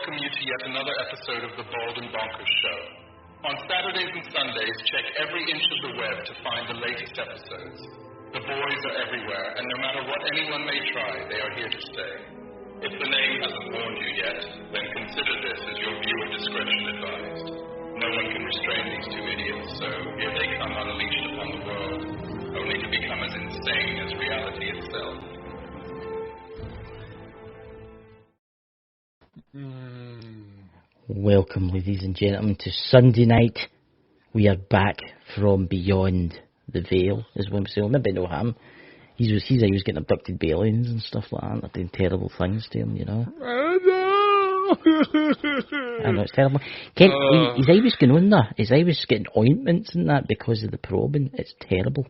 welcome you to yet another episode of the Bald and Bonkers Show. On Saturdays and Sundays, check every inch of the web to find the latest episodes. The boys are everywhere, and no matter what anyone may try, they are here to stay. If the name hasn't warned you yet, then consider this as your viewer discretion advised. No one can restrain these two idiots, so here they come unleashed upon the world, only to become as insane as reality itself. Welcome, ladies and gentlemen, to Sunday night. We are back from beyond the veil, as one say. Well, maybe know him. He was getting abducted by aliens and stuff like that. They're doing terrible things to him, you know. I know it's terrible. Ken, his eye was going on there. His eye was getting ointments and that because of the probing. It's terrible.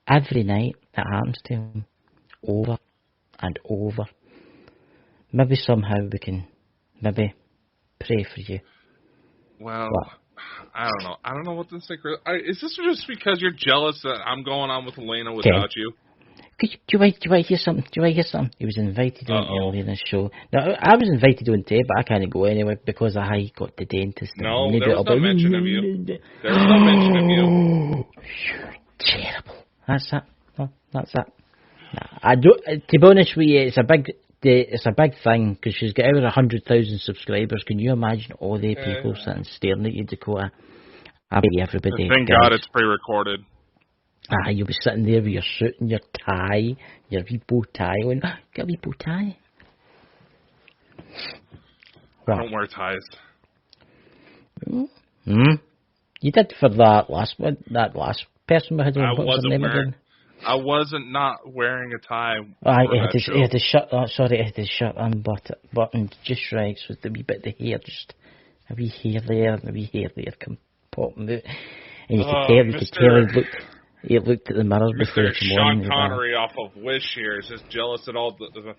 Every night it happens to him, over and over. Maybe somehow we can maybe pray for you. Well, I don't know. I don't know what to say. Is this just because you're jealous that I'm going on with Elena without you? Do you want to hear something? He was invited on earlier in the show. Now, I was invited on today, but I can't go anyway because I got the dentist. No, there was no mention of you. There was no mention of you. You're terrible. That's that. No, that's that. Nah, I don't. To be honest with you, it's a big thing because she's got over 100,000 subscribers. Can you imagine all the people sitting staring at you, Dakota? I bet everybody. Thank God it's pre-recorded. You'll be sitting there with your suit and your tie, your wee bow tie. Get a wee bow tie. I don't wear ties. You did for that last person we had on. What was her name again? I wasn't not wearing a tie. He had his shirt. Sorry, he had his shirt unbuttoned just right, so the wee bit of the hair, just a wee hair there, and a wee hair there, come popping out, and you could tell he looked at the mirror before the morning. Sean Connery off of Wish here is just jealous at all the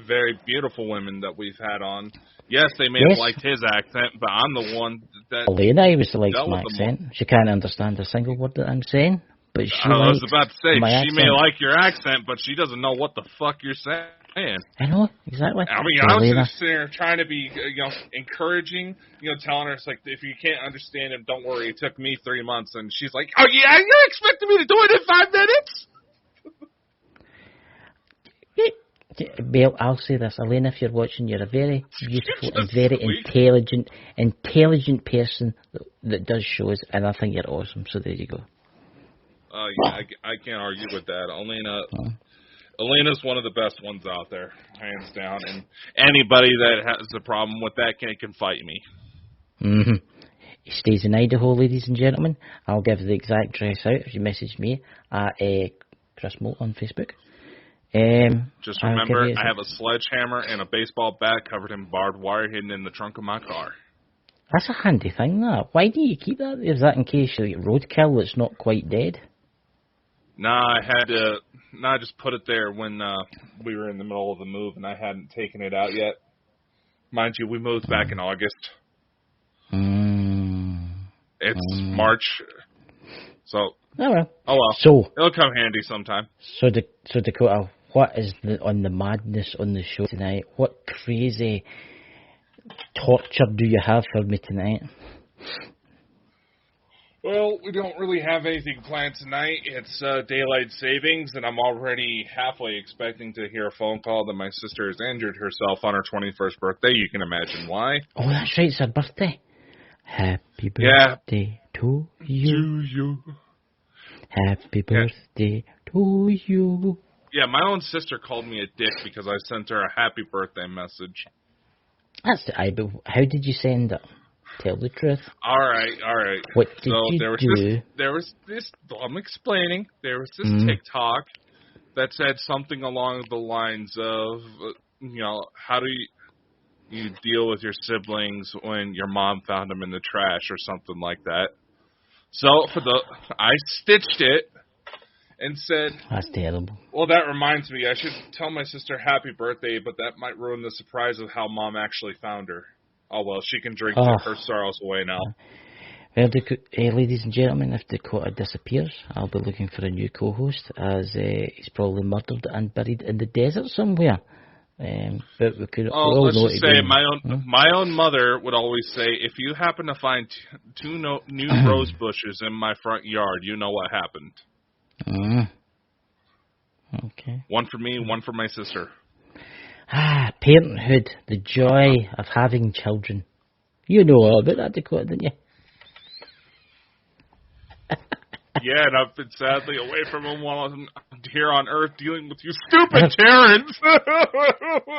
very beautiful women that we've had on. Yes, they may have liked his accent, but I'm the one that. Elena, he was likes my accent. She can't understand a single word that I'm saying. But she I was about to say, she accent. may like your accent, but she doesn't know what the fuck you're saying. I know, exactly. I mean, I was just sitting there trying to be, encouraging, telling her, it's like, if you can't understand him, don't worry, it took me 3 months. And she's like, oh yeah, you're expecting me to do it in 5 minutes? Well, I'll say this, Elena, if you're watching, you're a very beautiful and very intelligent person that does shows, and I think you're awesome, so there you go. Yeah, I can't argue with that. Elena's one of the best ones out there, hands down. And anybody that has a problem with that can fight me. Mm-hmm. He stays in Idaho, ladies and gentlemen. I'll give the exact address out if you message me at Chris Moult on Facebook. Just remember, I have a sledgehammer and a baseball bat covered in barbed wire hidden in the trunk of my car. That's a handy thing, that. Why do you keep that? Is that in case you get roadkill that's not quite dead? Nah, I just put it there when we were in the middle of the move and I hadn't taken it out yet. Mind you, we moved back in August. It's March. So, oh well. So, it'll come handy sometime. So Dakota, what is on the madness on the show tonight? What crazy torture do you have for me tonight? Well, we don't really have anything planned tonight. It's daylight savings, and I'm already halfway expecting to hear a phone call that my sister has injured herself on her 21st birthday. You can imagine why. Oh, that's right. It's her birthday. Happy birthday to you. Happy birthday to you. Yeah, my own sister called me a dick because I sent her a happy birthday message. But how did you send it? Tell the truth. All right. What did you do? There was this. I'm explaining. There was this TikTok that said something along the lines of, how do you deal with your siblings when your mom found them in the trash or something like that. So I stitched it and said, that's terrible. Well, that reminds me, I should tell my sister happy birthday, but that might ruin the surprise of how mom actually found her. Oh, well, she can drink her sorrows away now. Well, ladies and gentlemen, if Dakota disappears, I'll be looking for a new co-host, as he's probably murdered and buried in the desert somewhere. But we could Oh, all let's know just it say again. my own mother would always say, if you happen to find two new rose bushes in my front yard, you know what happened. Okay. One for me, one for my sister. Parenthood, the joy of having children. You know all about that, Dakota, didn't you? Yeah, and I've been sadly away from him while I'm here on Earth dealing with you stupid Terrans.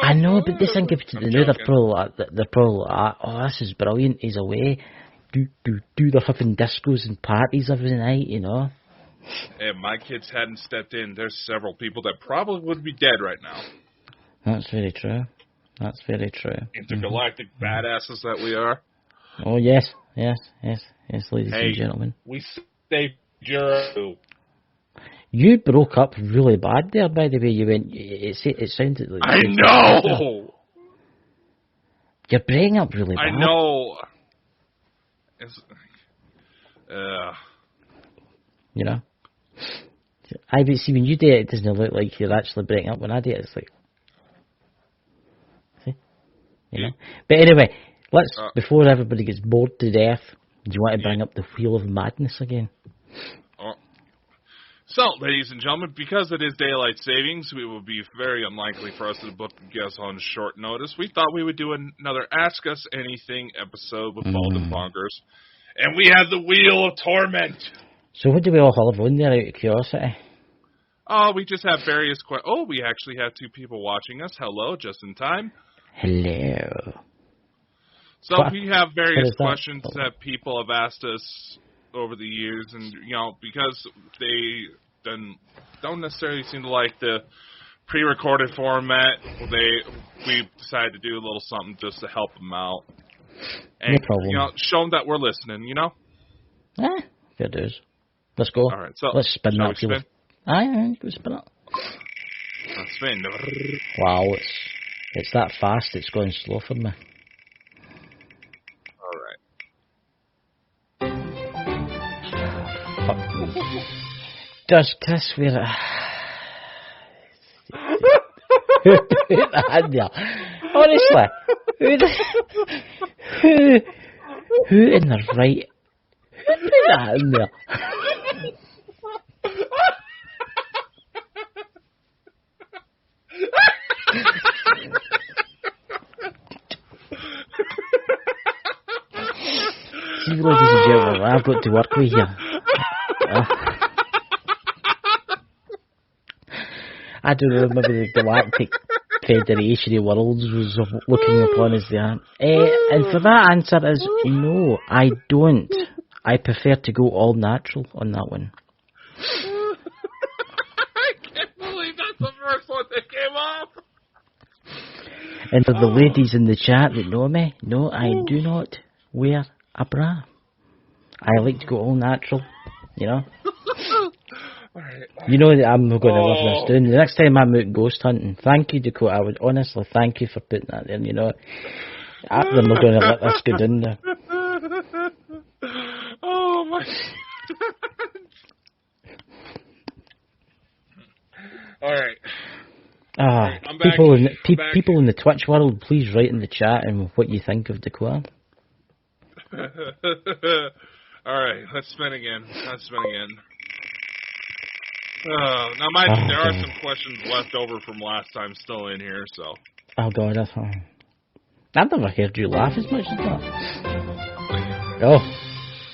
I know, but they think if they're probably like, oh, this is brilliant. He's away, do the fucking discos and parties every night, you know. If my kids hadn't stepped in, there's several people that probably would be dead right now. That's very true. That's very true. Intergalactic badasses that we are. Oh yes, ladies and gentlemen. We saved Juro. You broke up really bad there, by the way. You went. It sounded like. I know. You're breaking up really bad. I know. You know. But see, when you do it, it doesn't look like you're actually breaking up. When I do it, it's like. See? You know. But anyway, let's before everybody gets bored to death. Do you want to bring up the Wheel of Madness again? So, ladies and gentlemen, because it is daylight savings, it will be very unlikely for us to book guests on short notice. We thought we would do another Ask Us Anything episode with Bald and Bonkers. And we have the Wheel of Torment. So what do we all have on there out of curiosity? Oh, we just have various questions. Oh, we actually have two people watching us. Hello, just in time. Hello. So we have various questions that people have asked us over the years, and because they don't necessarily seem to like the pre-recorded format, we decided to do a little something just to help them out, and no problem. Show them that we're listening. Fair dues. Let's go. All right, so let's spin that. Spin? Aye, go spin it. Let's spin. Wow, it's that fast. It's going slow for me. Does Chris wear a... Who put that in there? Honestly, who in the right... Who put that in there? See, ladies and gentlemen, I've got to work with you. I don't know, maybe the Galactic Federation of Worlds was looking upon as the answer. And for that answer is no, I don't. I prefer to go all natural on that one. I can't believe that's the first one that came up. And for the ladies in the chat that know me, no, I do not wear a bra. I like to go all natural, you know. You know that I'm not going to live this down. The next time I'm out ghost hunting, thank you, Dakota. I would honestly thank you for putting that there. You know, I'm not going to let this go down there. Oh my! All right. People in the Twitch world, please write in the chat and what you think of Dakota. All right, let's spin again. Now, mind you, there are some questions left over from last time still in here, so. Oh, God, that's fine. I've never heard you laugh as much as that. Oh.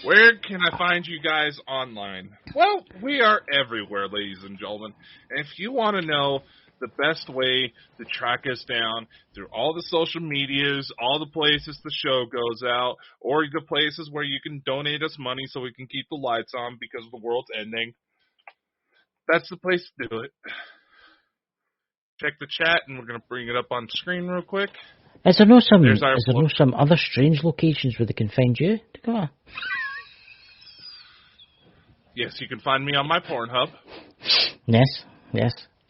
Where can I find you guys online? Well, we are everywhere, ladies and gentlemen. And if you want to know the best way to track us down through all the social medias, all the places the show goes out, or the places where you can donate us money so we can keep the lights on because the world's ending, that's the place to do it. Check the chat, and we're going to bring it up on screen real quick. Is there some other strange locations where they can find you, Dakota? Yes, you can find me on my Pornhub. Yes.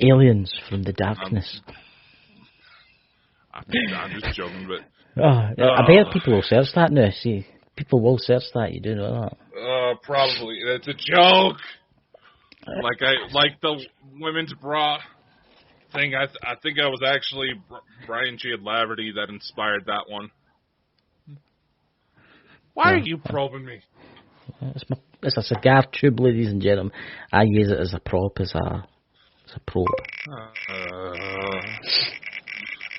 Aliens from the darkness. I'm just joking, but... I bet people will search that now. See, people will search that. You do know that. Probably. It's a joke. Like the women's bra. thing. I think I was actually Brian G. Laverty that inspired that one. Why are you probing me? It's a cigar tube, ladies and gentlemen. I use it as a prop, as a probe.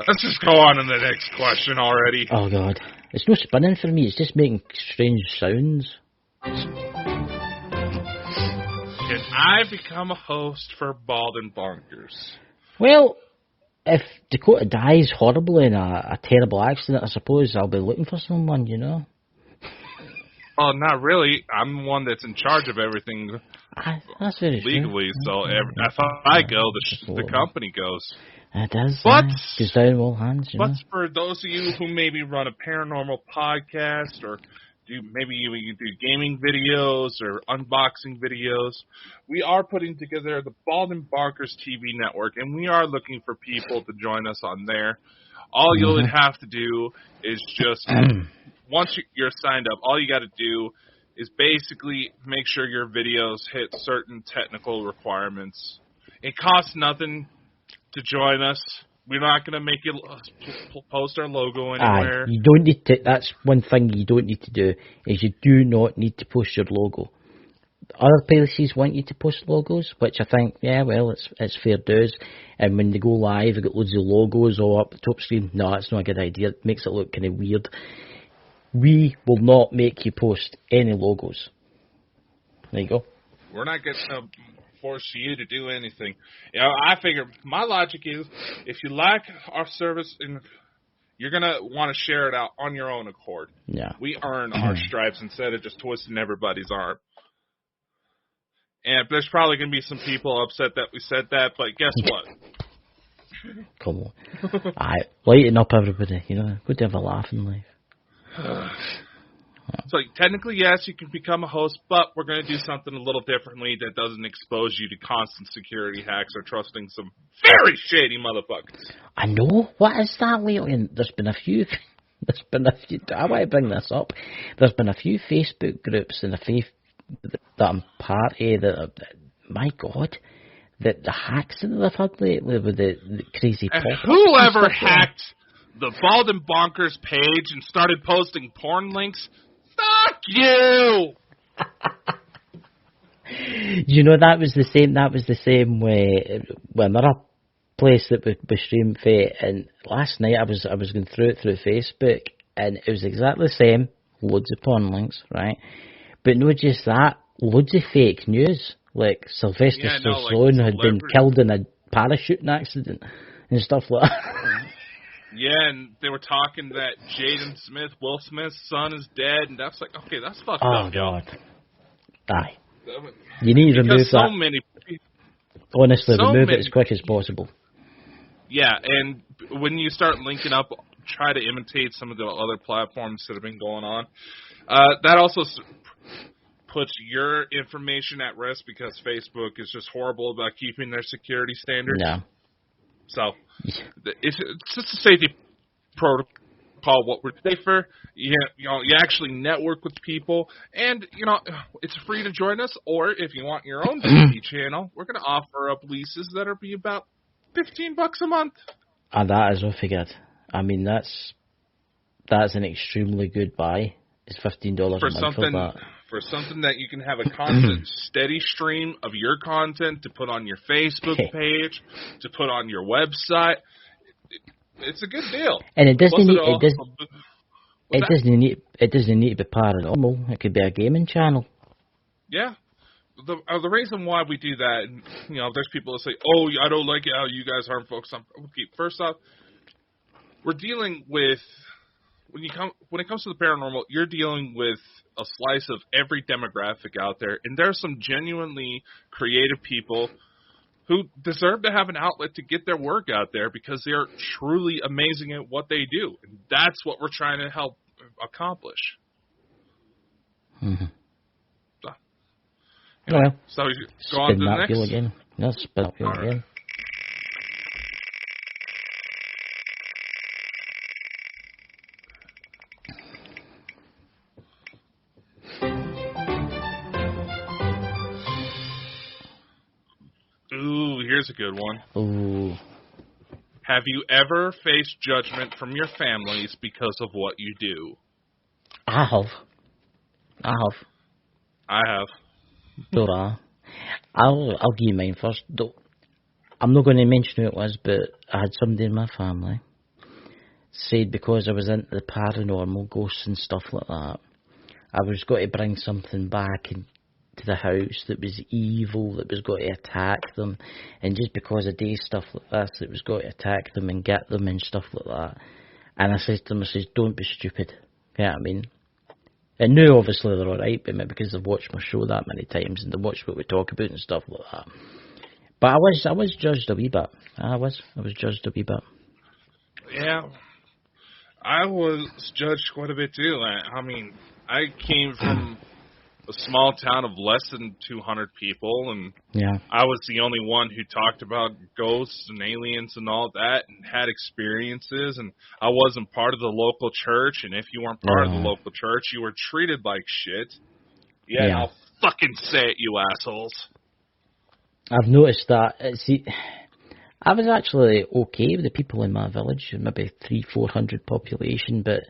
Let's just go on to the next question already. Oh God, it's no spinning for me. It's just making strange sounds. Can I become a host for Bald and Bonkers? Well, if Dakota dies horribly in a terrible accident, I suppose I'll be looking for someone, you know. Oh, not really. I'm the one that's in charge of everything that's very legally. true. So if I go, the company goes. It does. But goes down all hands. But for those of you who maybe run a paranormal podcast or maybe you do gaming videos or unboxing videos, we are putting together the Bald and Bonkers TV network, and we are looking for people to join us on there. All you would have to do is just, once you're signed up, all you got to do is basically make sure your videos hit certain technical requirements. It costs nothing to join us. We're not going to make you post our logo anywhere. You don't need to. That's one thing you don't need to do, is you do not need to post your logo. Other places want you to post logos, which I think, it's fair dues. And when they go live, they've got loads of logos all up the top screen. No, that's not a good idea. It makes it look kind of weird. We will not make you post any logos. There you go. We're not going to force you to do anything. I figure my logic is, if you like our service, and you're going to want to share it out on your own accord. Yeah. We earn our stripes instead of just twisting everybody's arm. And there's probably going to be some people upset that we said that, but guess what? Come on. Lighten up, everybody. Good to have a laugh in life. So technically, yes, you can become a host, but we're going to do something a little differently that doesn't expose you to constant security hacks or trusting some very shady motherfuckers. I know. What is that, Leo? There's been a few. I want to bring this up. There's been a few Facebook groups and that I'm part of that. My God, the hacks that they've had lately with the crazy pop. Whoever hacked the Bald and Bonkers page and started posting porn links, fuck you! That was the same way with another place that we streamed for, and last night I was going through it through Facebook, and it was exactly the same, loads of porn links, right? But not just that, loads of fake news, like Sylvester Stallone had been killed in a parachuting accident and stuff like that. Yeah, and they were talking that Jaden Smith, Will Smith's son, is dead, and that's like, okay, that's fucked up. Oh, God. Die. You need to remove that. Honestly, remove it as quick as possible. Yeah, and when you start linking up, try to imitate some of the other platforms that have been going on. That also puts your information at risk because Facebook is just horrible about keeping their security standards. Yeah. So it's just a safety protocol. What we're safer, you actually network with people, and it's free to join us. Or if you want your own TV channel, we're going to offer up leases that'll be about $15 a month. And that is, I forget. I mean, that's an extremely good buy. It's $15 a month for that. For something that you can have a constant, steady stream of your content to put on your Facebook page, to put on your website. It's a good deal. And it doesn't need to be paranormal. It could be a gaming channel. Yeah. The reason why we do that, there's people that say, "Oh, I don't like it how you guys harm folks." First off, we're dealing with when it comes to the paranormal, you're dealing with a slice of every demographic out there, and there's some genuinely creative people who deserve to have an outlet to get their work out there because they are truly amazing at what they do, and that's what we're trying to help accomplish. Mm-hmm. So you go on to the next. Again. No, spin up wheel again. Ooh, here's a good one. Ooh. Have you ever faced judgment from your families because of what you do? I have. I have. Dora. I'll give you mine first. I'm not going to mention who it was, but I had somebody in my family said because I was into the paranormal, ghosts and stuff like that, I was going to bring something back into the house that was evil, that was going to attack them, and just because I do stuff like this, it was going to attack them and get them and stuff like that. And I said to them, don't be stupid. You know what I mean? And now, obviously, they're alright with me because they've watched my show that many times and they watched what we talk about and stuff like that. But I was judged a wee bit. I was judged a wee bit. Yeah. I was judged quite a bit too. I mean, I came from a small town of less than 200 people, and yeah. I was the only one who talked about ghosts and aliens and all that and had experiences, and I wasn't part of the local church, and if you weren't part of the local church, you were treated like shit. Yeah, and I'll fucking say it, you assholes. I've noticed that. See, I was actually okay with the people in my village, maybe 300-400 population, but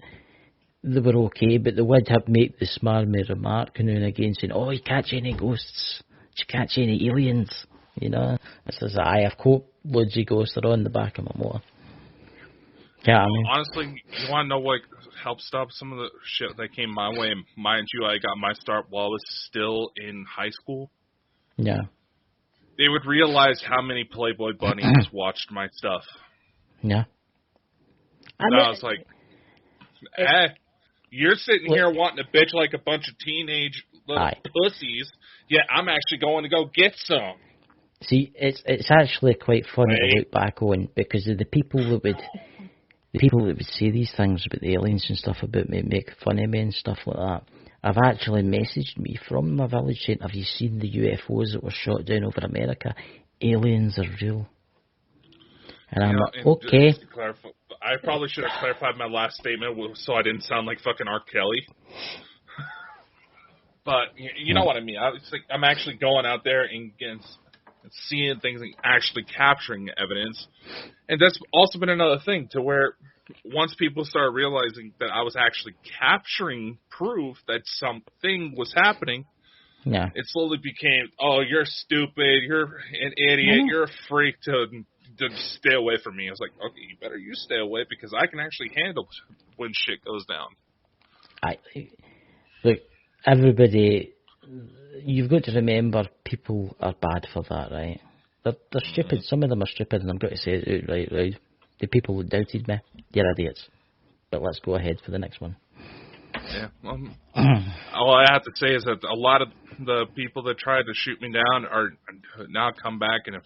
they were okay, but they would have made the smarmy remark now and again saying, oh, you catch any ghosts? Did you catch any aliens? You know? I says, I've caught loads of ghosts that are on the back of my motor. Yeah, I mean, honestly, you want to know what helped stop some of the shit that came my way? Mind you, I got my start while I was still in high school. Yeah. They would realize how many Playboy bunnies watched my stuff. Yeah. I was like, you're sitting here wanting to bitch like a bunch of teenage little pussies, yet I'm actually going to go get some. See, it's actually quite funny to look back on, because of the people that would say these things about the aliens and stuff about me, make fun of me and stuff like that, have actually messaged me from my village saying, have you seen the UFOs that were shot down over America? Aliens are real. And I'm like, okay. I probably should have clarified my last statement so I didn't sound like fucking R. Kelly. But you know what I mean. I'm actually going out there and seeing things and actually capturing evidence. And that's also been another thing to where once people started realizing that I was actually capturing proof that something was happening, it slowly became, oh, you're stupid, you're an idiot, you're a freak to stay away from me. I was like, okay, you stay away because I can actually handle when shit goes down. Look, everybody, you've got to remember people are bad for that, right? They're stupid. Some of them are stupid, and I'm going to say it right. The people who doubted me, you're idiots. But let's go ahead for the next one. Yeah. All I have to say is that a lot of the people that tried to shoot me down are now come back and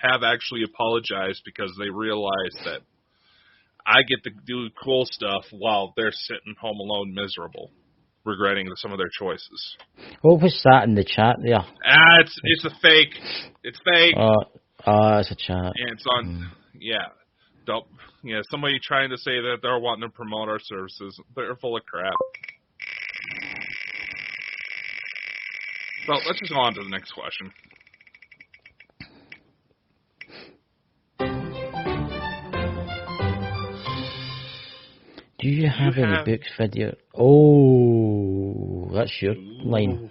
have actually apologized because they realize that I get to do cool stuff while they're sitting home alone miserable, regretting some of their choices. What was that in the chat there? It's a fake. It's fake. It's a chat. And it's on, somebody trying to say that they're wanting to promote our services. They're full of crap. So let's just go on to the next question. Do you have any books, video? Oh, that's your line.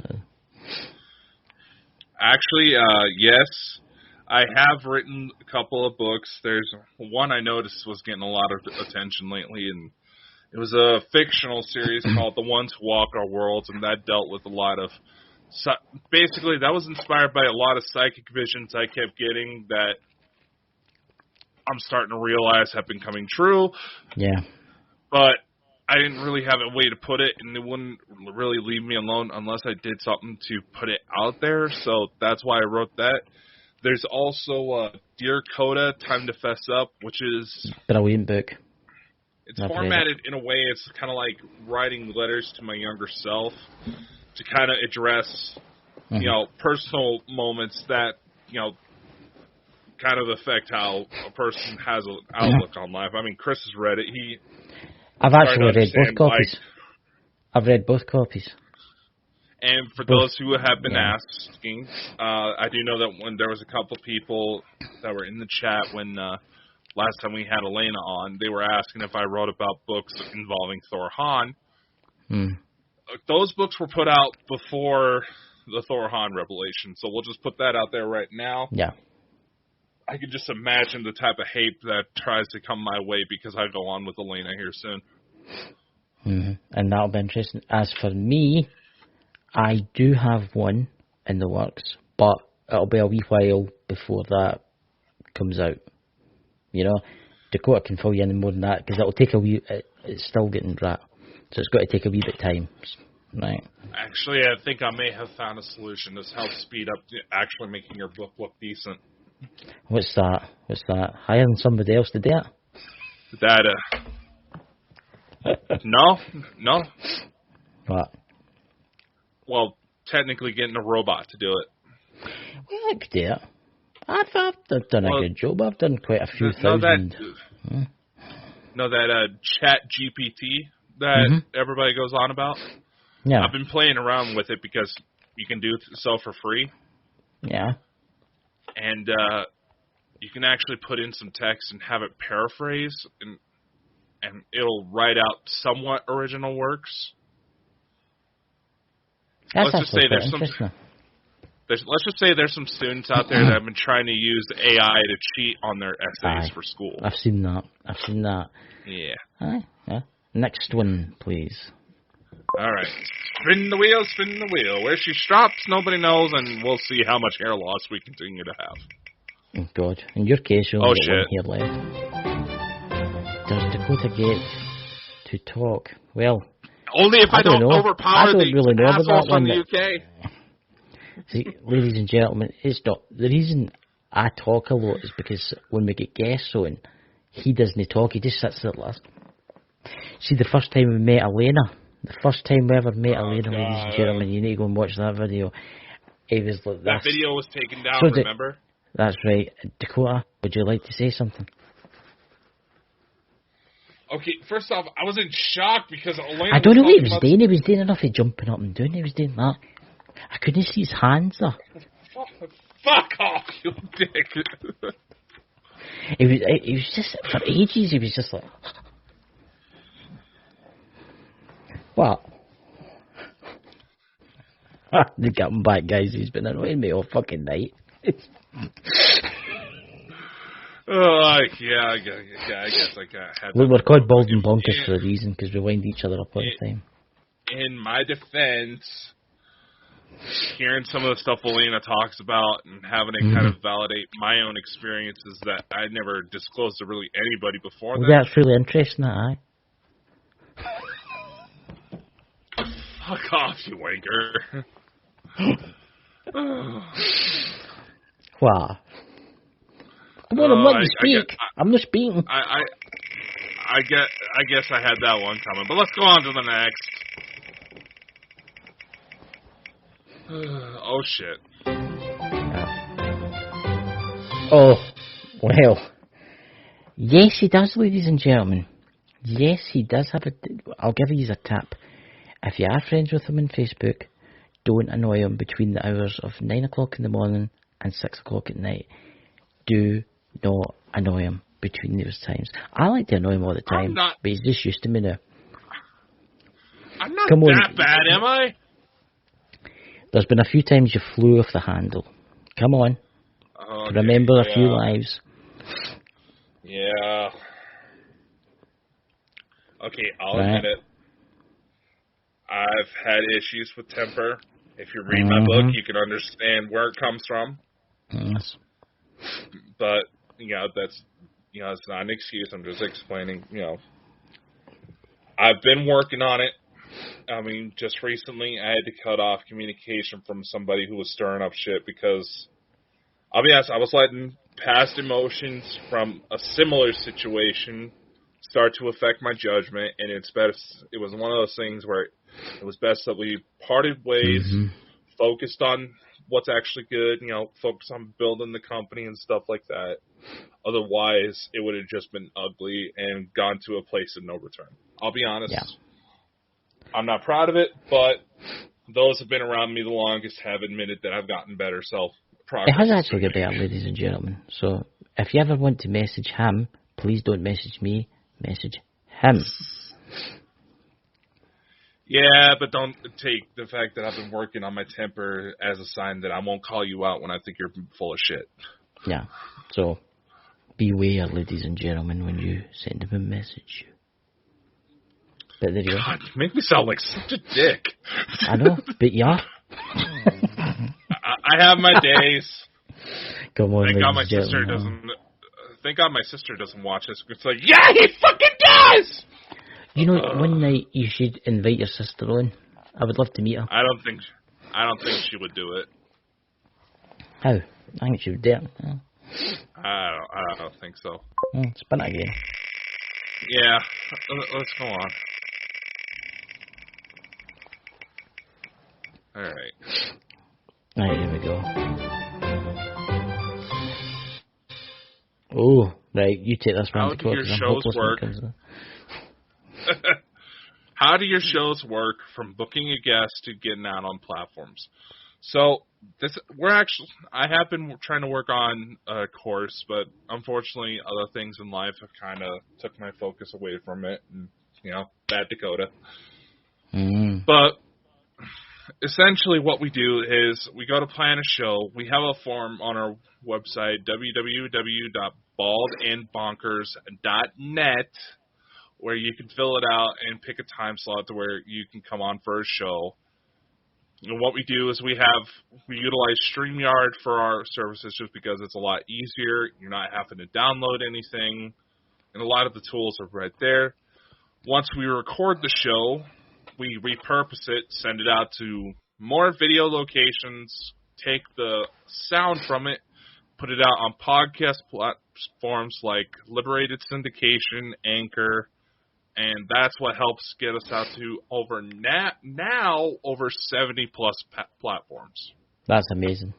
Actually, yes. I have written a couple of books. There's one I noticed was getting a lot of attention lately, and it was a fictional series called The Ones Who Walk Our Worlds, and that dealt with a lot of... Basically, that was inspired by a lot of psychic visions I kept getting that I'm starting to realize have been coming true. Yeah. But I didn't really have a way to put it, and it wouldn't really leave me alone unless I did something to put it out there, so that's why I wrote that. There's also Dear Dakota, Time to Fess Up, which is... brilliant book. It's formatted in a way, it's kind of like writing letters to my younger self to kind of address, personal moments that, kind of affect how a person has an outlook on life. I mean, Chris has read it. I've actually read both copies. I've read both copies. And for those who have been asking, I do know that when there was a couple people that were in the chat when last time we had Elena on, they were asking if I wrote about books involving Thor Han. Those books were put out before the Thor Han revelation, so we'll just put that out there right now. Yeah. I can just imagine the type of hate that tries to come my way because I go on with Elena here soon. And that'll be interesting. As for me, I do have one in the works, but it'll be a wee while before that comes out. You know, Dakota can fill you in more than that, because it'll take a wee... It's still getting wrapped, so it's got to take a wee bit of time. Right. Actually, I think I may have found a solution to help speed up actually making your book look decent. What's that? Hiring somebody else to do it? No. What? Well, technically getting a robot to do it. Well, I could do it. I've done a good job. I've done quite a few thousand. That Chat GPT that everybody goes on about? Yeah. I've been playing around with it because you can do so for free. Yeah. And you can actually put in some text and have it paraphrase, and it'll write out somewhat original works. Let's just say there's some students out there that have been trying to use AI to cheat on their essays for school. I've seen that. Yeah. Yeah. Next one, please. All right. Spin the wheel. Where she stops, nobody knows, and we'll see how much hair loss we continue to have. Oh, God. In your case, you only got one hair left. Does Dakota get to talk? Well... Only if I don't overpower the assholes from the UK. See, ladies and gentlemen, it's not... The reason I talk a lot is because when we get guests on, he doesn't talk, he just sits there last. See, the first time we met Elena, ladies and gentlemen, you need to go and watch that video. It was like that video was taken down, remember? That's right. Dakota, would you like to say something? Okay, first off, I was in shock because Elena... I don't know what he was doing. He was doing enough of jumping up and down. He was doing that. I couldn't see his hands there. Fuck off, you dick. He was just, for ages, he was just like... What? They got him back, guys. He's been annoying me all fucking night. I guess I had... Look, we're called Bald and Bonkers for a reason, because we wind each other up all the time. In my defense, hearing some of the stuff Elena talks about and having it kind of validate my own experiences that I never disclosed to really anybody before that. That's really interesting, aye. Fuck off, you wanker. What? Come on, I'm letting you speak. I'm not speaking. I guess I had that one coming, but let's go on to the next. Oh shit. Oh, well. Yes, he does, ladies and gentlemen. Yes, he does have I'll give you a tip. If you are friends with him on Facebook, don't annoy him between the hours of 9 o'clock in the morning and 6 o'clock at night. Do not annoy him between those times. I like to annoy him all the time, but he's just used to me now. I'm not that bad, am I? There's been a few times you flew off the handle. Come on. Okay, remember a few lives. Yeah. Okay, I'll admit it. I've had issues with temper. If you read my book, you can understand where it comes from. Yes. But, that's, it's not an excuse. I'm just explaining, I've been working on it. I mean, just recently I had to cut off communication from somebody who was stirring up shit because, I'll be honest, I was letting past emotions from a similar situation start to affect my judgment, and it was one of those things where it was best that we parted ways, focused on what's actually good, focused on building the company and stuff like that. Otherwise, it would have just been ugly and gone to a place of no return. I'll be honest. Yeah. I'm not proud of it, but those who have been around me the longest have admitted that I've gotten better self-progress. It has actually got better, ladies and gentlemen. So if you ever want to message him, Please don't message me. Message him. Yeah, but don't take the fact that I've been working on my temper as a sign that I won't call you out when I think you're full of shit. Yeah. So, beware, ladies and gentlemen, when you send him a message. But there you go. God, you make me sound like such a dick. I know, but you are. I have my days. Come on, Thank God my ladies and sister gentlemen. doesn't. Thank God my sister doesn't watch this. It's like, yeah, he fucking does. You know, one night you should invite your sister on. I would love to meet her. I don't think she would do it. How? I think she would do it. Yeah. I don't think so. Spin it again. Yeah, let's go on. All right. Right, here we go. Oh, right, you take this one. How do your shows work? How do your shows work from booking a guest to getting out on platforms? So I have been trying to work on a course, but unfortunately, other things in life have kind of took my focus away from it. And, bad Dakota. But essentially, what we do is we go to plan a show. We have a form on our website, www.baldandbonkers.net, where you can fill it out and pick a time slot to where you can come on for a show. And what we do is we utilize StreamYard for our services just because it's a lot easier. You're not having to download anything, and a lot of the tools are right there. Once we record the show, we repurpose it, send it out to more video locations, take the sound from it, put it out on podcast platforms like Liberated Syndication, Anchor, and that's what helps get us out to over 70 plus platforms. That's amazing.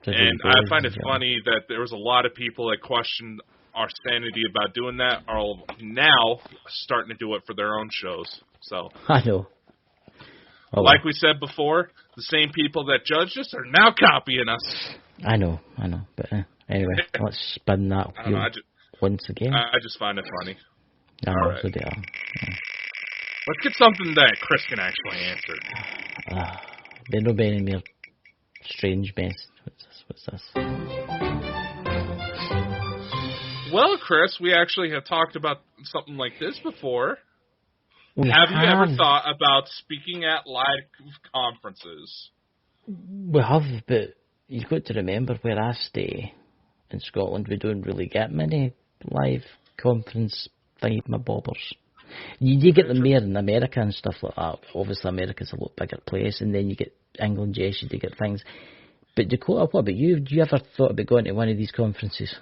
And I find it funny that there was a lot of people that questioned our sanity about doing that are now starting to do it for their own shows. So I know. Like we said before, the same people that judged us are now copying us. I know. But anyway, let's spin that wheel once again. I just find it funny. All right. So let's get something that Chris can actually answer. There no be any more strange mess. What's this? Well, Chris, we actually have talked about something like this before. Have you ever thought about speaking at live conferences? We have, but you've got to remember where I stay in Scotland, we don't really get many live conference thingy-my-bobbers. You get them more in America and stuff like that. Obviously, America's a lot bigger place, and then you get England, yes, you do get things. But Dakota, what about you? Do you ever thought about going to one of these conferences?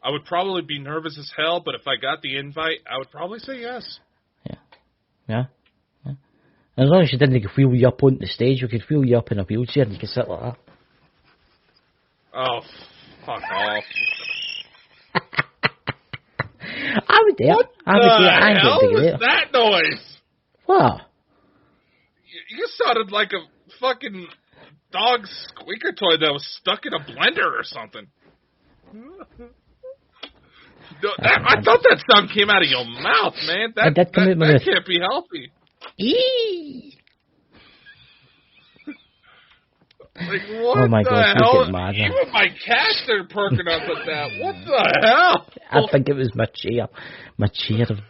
I would probably be nervous as hell, but if I got the invite, I would probably say yes. Yeah. As long as you didn't wheel you up on the stage, we could wheel you up in a wheelchair and you could sit like that. Oh, fuck off. I would do it. I would do it. What the hell was that noise? What? You sounded like a fucking dog squeaker toy that was stuck in a blender or something. I thought that sound came out of your mouth, man. That can't be healthy. Eee. Like, what oh my the gosh, hell? Even my cats are perking up at that. What the hell? I think it was my chair. My chair of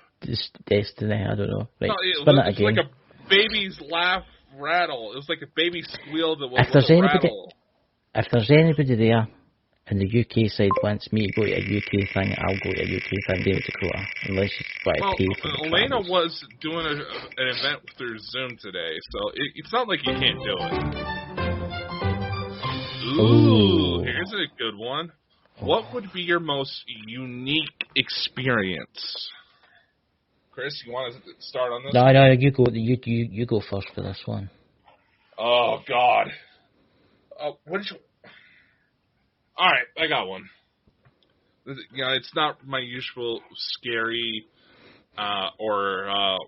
destiny, I don't know. Right, no, spin it again. Like a baby's laugh rattle. It was like a baby squeal that was rattle. If there's anybody there in the UK side wants me to go to a UK thing, I'll go to a UK thing there with Dakota. Unless you pay for the Elena travels. was doing an event through Zoom today, so it's not like you can't do it. Ooh, here's a good one. What would be your most unique experience? Chris, you want to start on this? No, you go. You go first for this one. Oh God. All right, I got one. It's not my usual scary or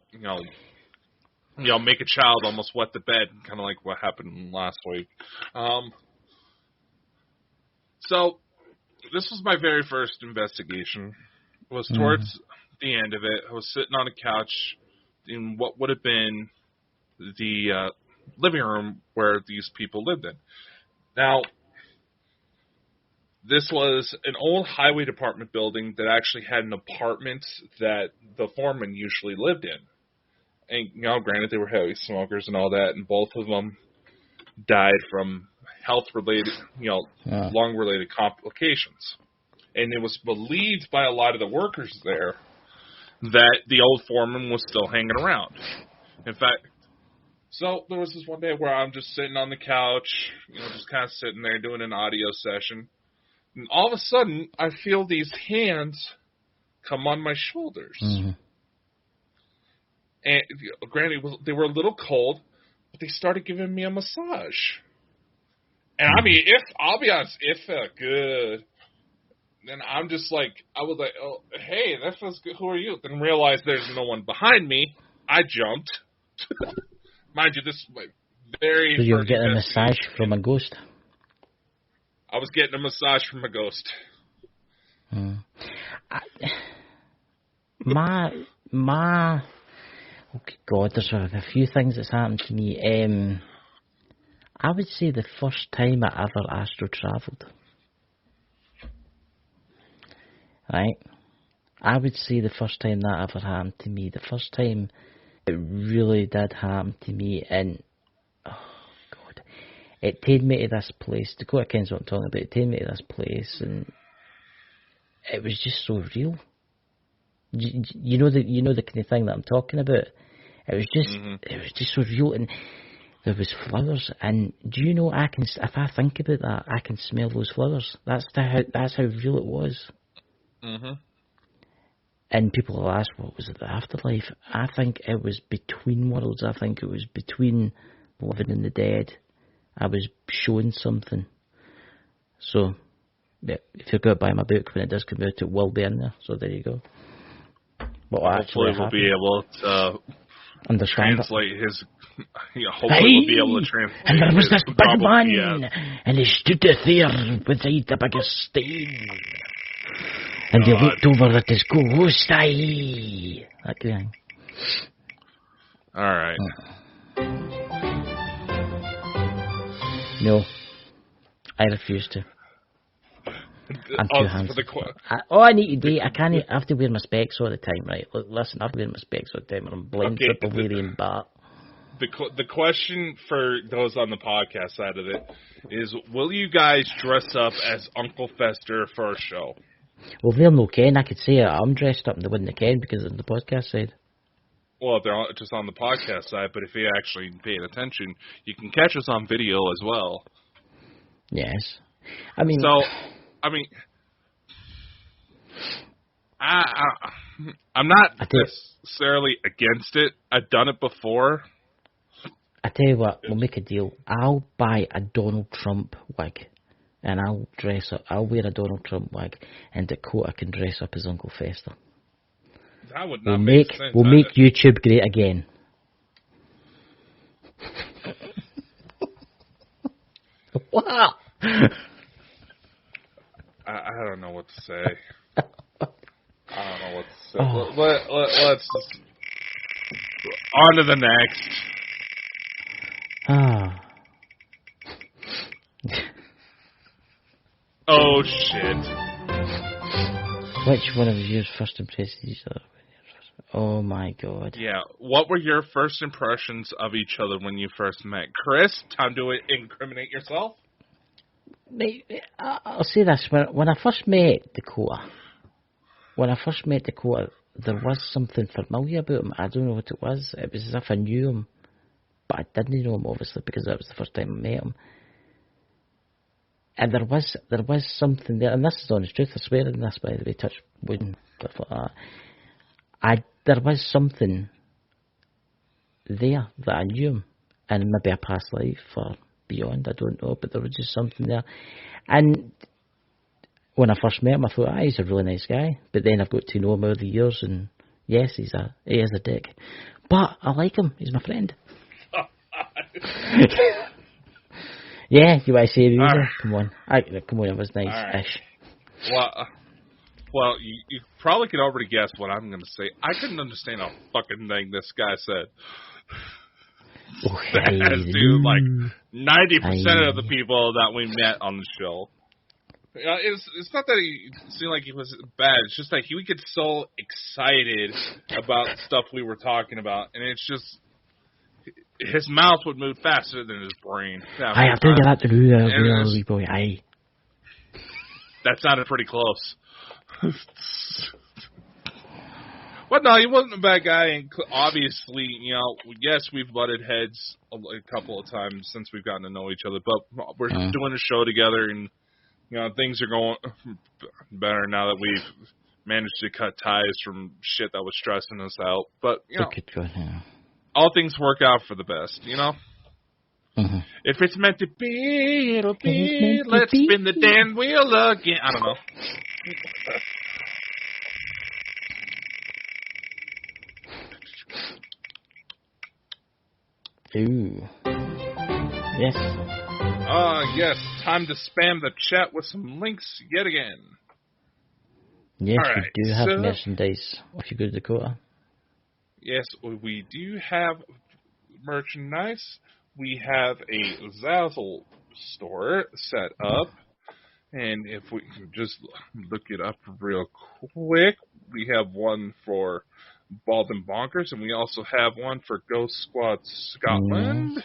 make a child almost wet the bed, kind of like what happened last week. So this was my very first investigation. It was towards the end of it. I was sitting on a couch in what would have been the living room where these people lived in. Now, this was an old highway department building that actually had an apartment that the foreman usually lived in. And, granted, they were heavy smokers and all that, and both of them died from health-related, lung-related complications. And it was believed by a lot of the workers there that the old foreman was still hanging around. In fact, so there was this one day where I'm just sitting on the couch, just kind of sitting there doing an audio session. And all of a sudden, I feel these hands come on my shoulders. Mm-hmm. And granted, they were a little cold, but they started giving me a massage. And I mean, I'll be honest, it felt good. Then I'm just like, I was like, oh, hey, that feels good. Who are you? Then realized there's no one behind me. I jumped. Mind you, this is my very So you were getting a massage from a ghost? I was getting a massage from a ghost. Oh God, there's a few things that's happened to me. I would say the first time I ever astral travelled. Right? I would say the first time that ever happened to me. The first time it really did happen to me, and oh God, it took me to this place. Dakota kens what I'm talking about. It took me to this place, and it was just so real. You know the kind of thing that I'm talking about. It was just so real, and there was flowers. And do you know, if I think about that, I can smell those flowers. That's how real it was. Mm-hmm. And people will ask, what was it, the afterlife? I think it was between worlds. I think it was between the living and the dead. I was shown something. So, yeah, if you go buy my book when it does come out, it will be in there. So there you go. Hopefully we'll be able to understand translate his. Hopefully we'll be able to translate. And there was this big man, and he stood there beside the biggest stain. And he looked over at his ghost eye. That kind of thing. All right. No, I refuse to. I'm too handsome. I need to do. I have to wear my specs all the time, right? Look, listen, I have to wear my specs all the time, and I'm blind triple wearing bat. The question for those on the podcast side of it is: will you guys dress up as Uncle Fester for our show? Well, they're no Ken. I could say I'm dressed up and they wouldn't Ken because of the podcast side. Well, they're just on the podcast side, but if you actually pay attention, you can catch us on video as well. Yes. I'm not necessarily against it. I've done it before. I tell you what, we'll make a deal. I'll buy a Donald Trump wig. And I'll dress up. I'll wear a Donald Trump wig, and Dakota can dress up as Uncle Fester. That would not make sense. We'll make YouTube great again. What? I don't know what to say. Let's just on to the next. Oh, shit. Which one of you first impressed each other? Oh, my God. Yeah. What were your first impressions of each other when you first met? Chris, time to incriminate yourself? I'll say this. When I first met Dakota, there was something familiar about him. I don't know what it was. It was as if I knew him. But I didn't know him, obviously, because that was the first time I met him. And there was something there, and this is the honest truth, I swear in this, by the way, touch wood and stuff like that. There was something there that I knew him, and maybe a past life or beyond, I don't know, but there was just something there. And when I first met him, I thought, he's a really nice guy, but then I've got to know him over the years, and yes, he is a dick. But I like him, he's my friend. Yeah, you want to say it? Come on, it was nice-ish. Well, you probably could already guess what I'm going to say. I couldn't understand a fucking thing this guy said. As to, like, 90% of the people that we met on the show. It's not that he seemed like he was bad. It's just that he would get so excited about stuff we were talking about, and it's just his mouth would move faster than his brain. I think I have to do that, boy. Aye. That sounded pretty close. But no, he wasn't a bad guy, and obviously, yes, we've butted heads a couple of times since we've gotten to know each other, but we're doing a show together, and things are going better now that we've managed to cut ties from shit that was stressing us out. But all things work out for the best, Mm-hmm. If it's meant to be, it'll be. Let's spin the damn wheel again. I don't know. Ooh. Yes. Yes. Time to spam the chat with some links yet again. Yes, right, we do have merchandise. If you go to Dakota. Yes, we do have merchandise. We have a Zazzle store set up. And if we can just look it up real quick, we have one for Bald and Bonkers, and we also have one for Ghost Squad Scotland.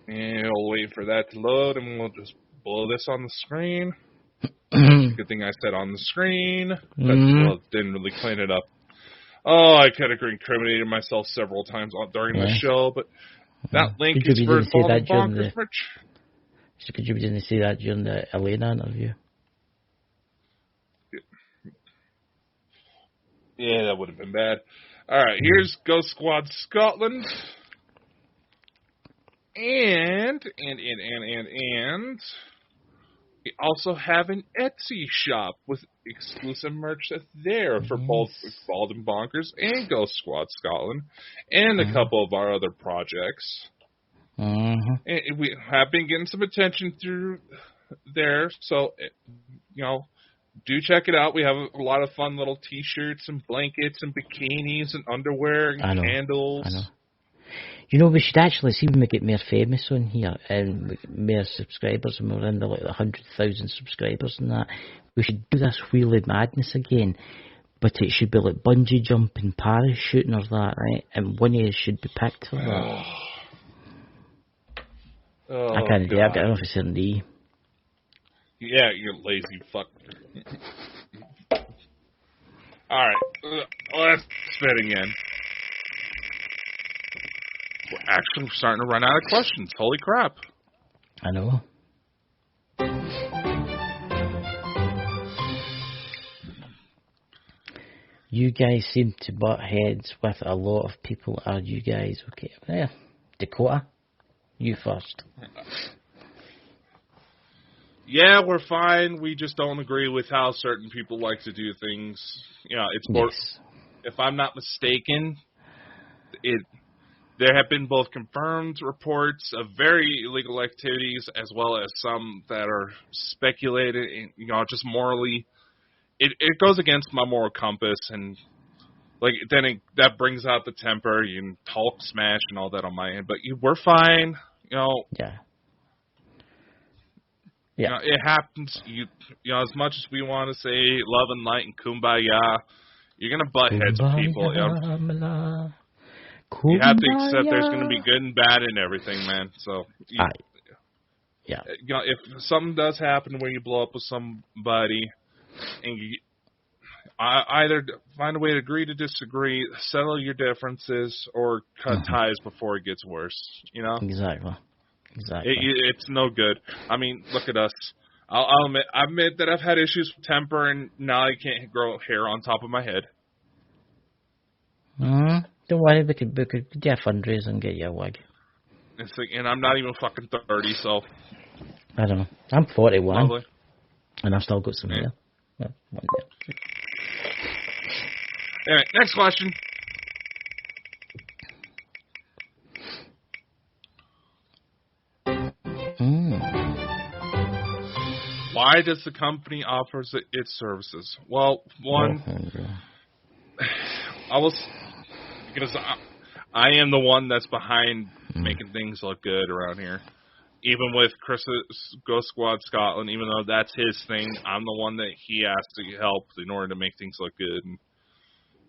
And we'll wait for that to load, and we'll just blow this on the screen. Good thing I said on the screen, but didn't really clean it up. Oh, I could have incriminated myself several times during the show, but that link is for Bald and Bonkers merch. Could you didn't see that during the Elena interview? Yeah, that would have been bad. All right, here's Ghost Squad Scotland. And we also have an Etsy shop with exclusive merch that's there for both Bald and Bonkers and Ghost Squad Scotland and a couple of our other projects. And we have been getting some attention through there, so, do check it out. We have a lot of fun little T-shirts and blankets and bikinis and underwear and candles. I know. We should actually see when we get more famous on here and more subscribers, and we're in the 100,000 subscribers and that. We should do this Wheel of Madness again, but it should be like bungee jumping, parachuting or that, right? And one of us should be picked for that. I can't do it. I've got enough of certain D. Yeah, you lazy fuck. Alright, let's spin again. We're actually starting to run out of questions. Holy crap. I know. You guys seem to butt heads with a lot of people. Are you guys okay? There. Dakota, you first. Yeah, we're fine. We just don't agree with how certain people like to do things. It's more. Yes. If I'm not mistaken, there have been both confirmed reports of very illegal activities as well as some that are speculated. And, just morally, it goes against my moral compass, and that brings out the temper. You can talk smash and all that on my end, but we're fine. Yeah. Yeah. It happens. As much as we want to say love and light and kumbaya, you're gonna butt heads with people. You have to accept there's gonna be good and bad in everything, man. So, if something does happen where you blow up with somebody, and either find a way to agree to disagree, settle your differences, or cut ties before it gets worse. Exactly. It's no good. I mean, look at us. I'll admit that I've had issues with temper, and now I can't grow hair on top of my head. Don't worry, we could do a fundraiser and get you a wig. And I'm not even fucking 30, so. I don't know. I'm 41. Lovely. And I've still got some hair. Well, anyway, next question. Why does the company offer its services? Well, one, because I am the one that's behind making things look good around here. Even with Chris's Ghost Squad Scotland, even though that's his thing, I'm the one that he asked to help in order to make things look good. And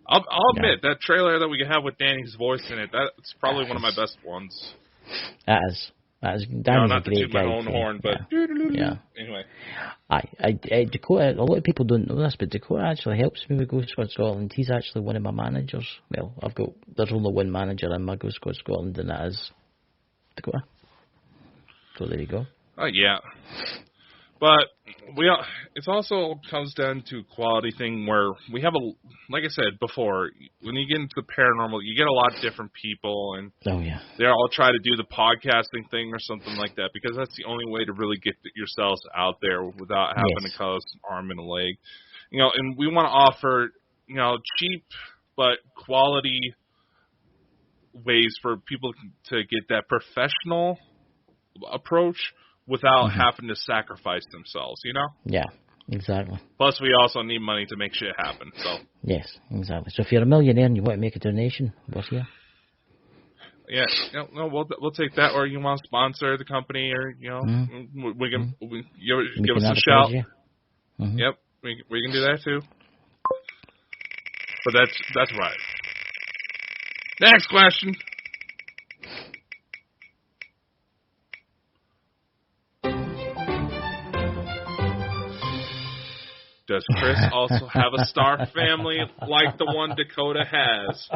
I'll admit, that trailer that we have with Danny's voice in it, that's probably one of my best ones. That is. Danny's not a great to toot my guy. own horn, but anyway. Dakota, a lot of people don't know this, but Dakota actually helps me with Ghost Squad Scotland. He's actually one of my managers. Well, there's only one manager in my Ghost Squad Scotland, and that is Dakota. So there you go. Oh, yeah. But it also comes down to quality thing where we have like I said before, when you get into the paranormal, you get a lot of different people, and they all try to do the podcasting thing or something like that, because that's the only way to really get yourselves out there without having to cost an arm and a leg. And we want to offer, cheap but quality ways for people to get that professional approach without having to sacrifice themselves, Yeah, exactly. Plus, we also need money to make shit happen. So yes, exactly. So if you're a millionaire and you want to make a donation, we're here. Yeah, no, we'll take that. Or you want to sponsor the company, or we can give us a shout. Yep, we can do that too. But that's right. Next question. Does Chris also have a star family like the one Dakota has?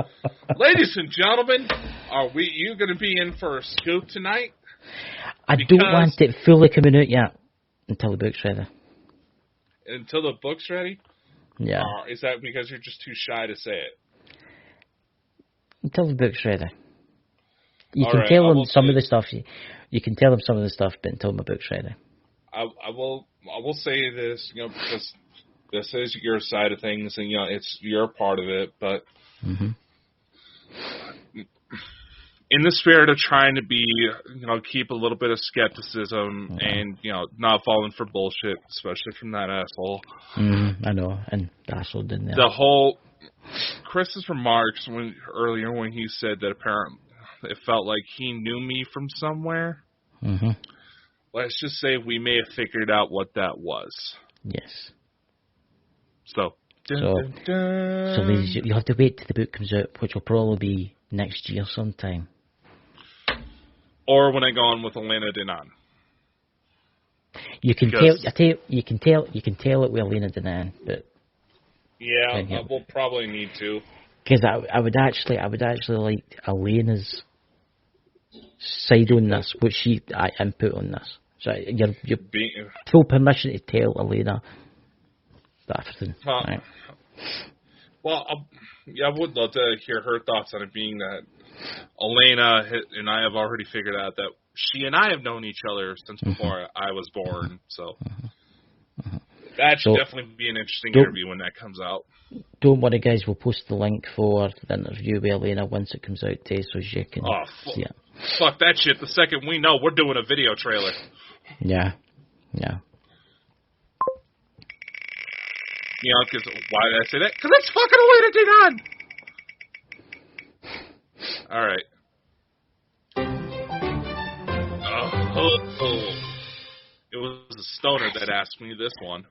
Ladies and gentlemen, are you going to be in for a scoop tonight? I don't want it fully coming out yet until the book's ready. Until the book's ready? Yeah. Is that because you're just too shy to say it? Until the book's ready. You can tell them some of the stuff. You can tell them some of the stuff, but until my book's ready. I will say this, because this is your side of things, and it's your part of it. But in the spirit of trying to be, keep a little bit of skepticism and not falling for bullshit, especially from that asshole. I know, and the asshole didn't. The whole Chris's remarks earlier when he said that apparently it felt like he knew me from somewhere. Let's just say we may have figured out what that was. Yes. So ladies, you have to wait till the book comes out, which will probably be next year sometime. Or when I go on with Elena Denan. You can tell. You can tell it with Elena Denan, but yeah, we'll probably need to. Because I would actually like Elena's side on this, which I input on this. So you're full permission to tell Elena everything. Right? Well, I would love to hear her thoughts on it, being that Elena and I have already figured out that she and I have known each other since before I was born. So that should definitely be an interesting interview when that comes out. Don't worry, guys. We'll post the link for the interview with Elena once it comes out, too, so you can see it. Fuck that shit. The second we know, we're doing a video trailer. Yeah. Because why did I say that? Because it's fucking Elena Denan. All right. It was a stoner that asked me this one.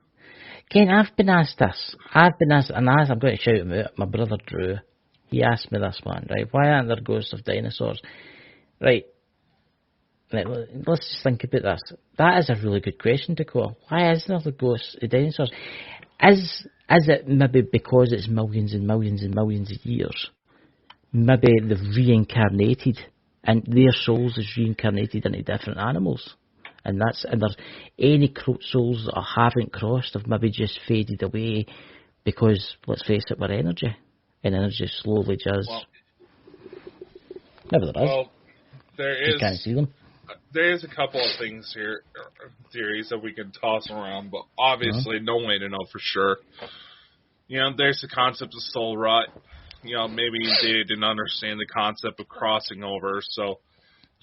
Ken, I've been asked this. I'm going to shout him out. My brother Drew, he asked me this one, right? Why aren't there ghosts of dinosaurs? Right, let's just think about this. That is a really good question, Dakota. Why isn't there the ghosts of dinosaurs? Is it maybe because it's millions and millions and millions of years? Maybe they've reincarnated, and their souls is reincarnated into different animals. And there's any souls that haven't crossed have maybe just faded away because, let's face it, we're energy. And energy slowly just... Never there is. Well, you can't see them. There is a couple of things here, theories that we can toss around, but obviously no way to know for sure. There's the concept of soul rot. Maybe they didn't understand the concept of crossing over, so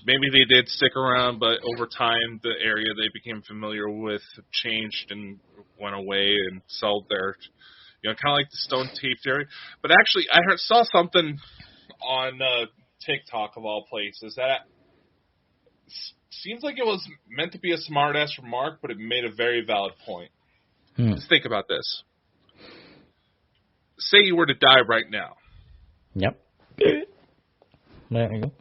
maybe they did stick around, but over time, the area they became familiar with changed and went away and sold their, kind of like the stone tape theory. But actually, I saw something on TikTok, of all places, that seems like it was meant to be a smart-ass remark, but it made a very valid point. Just think about this. Say you were to die right now. Yep. There you go.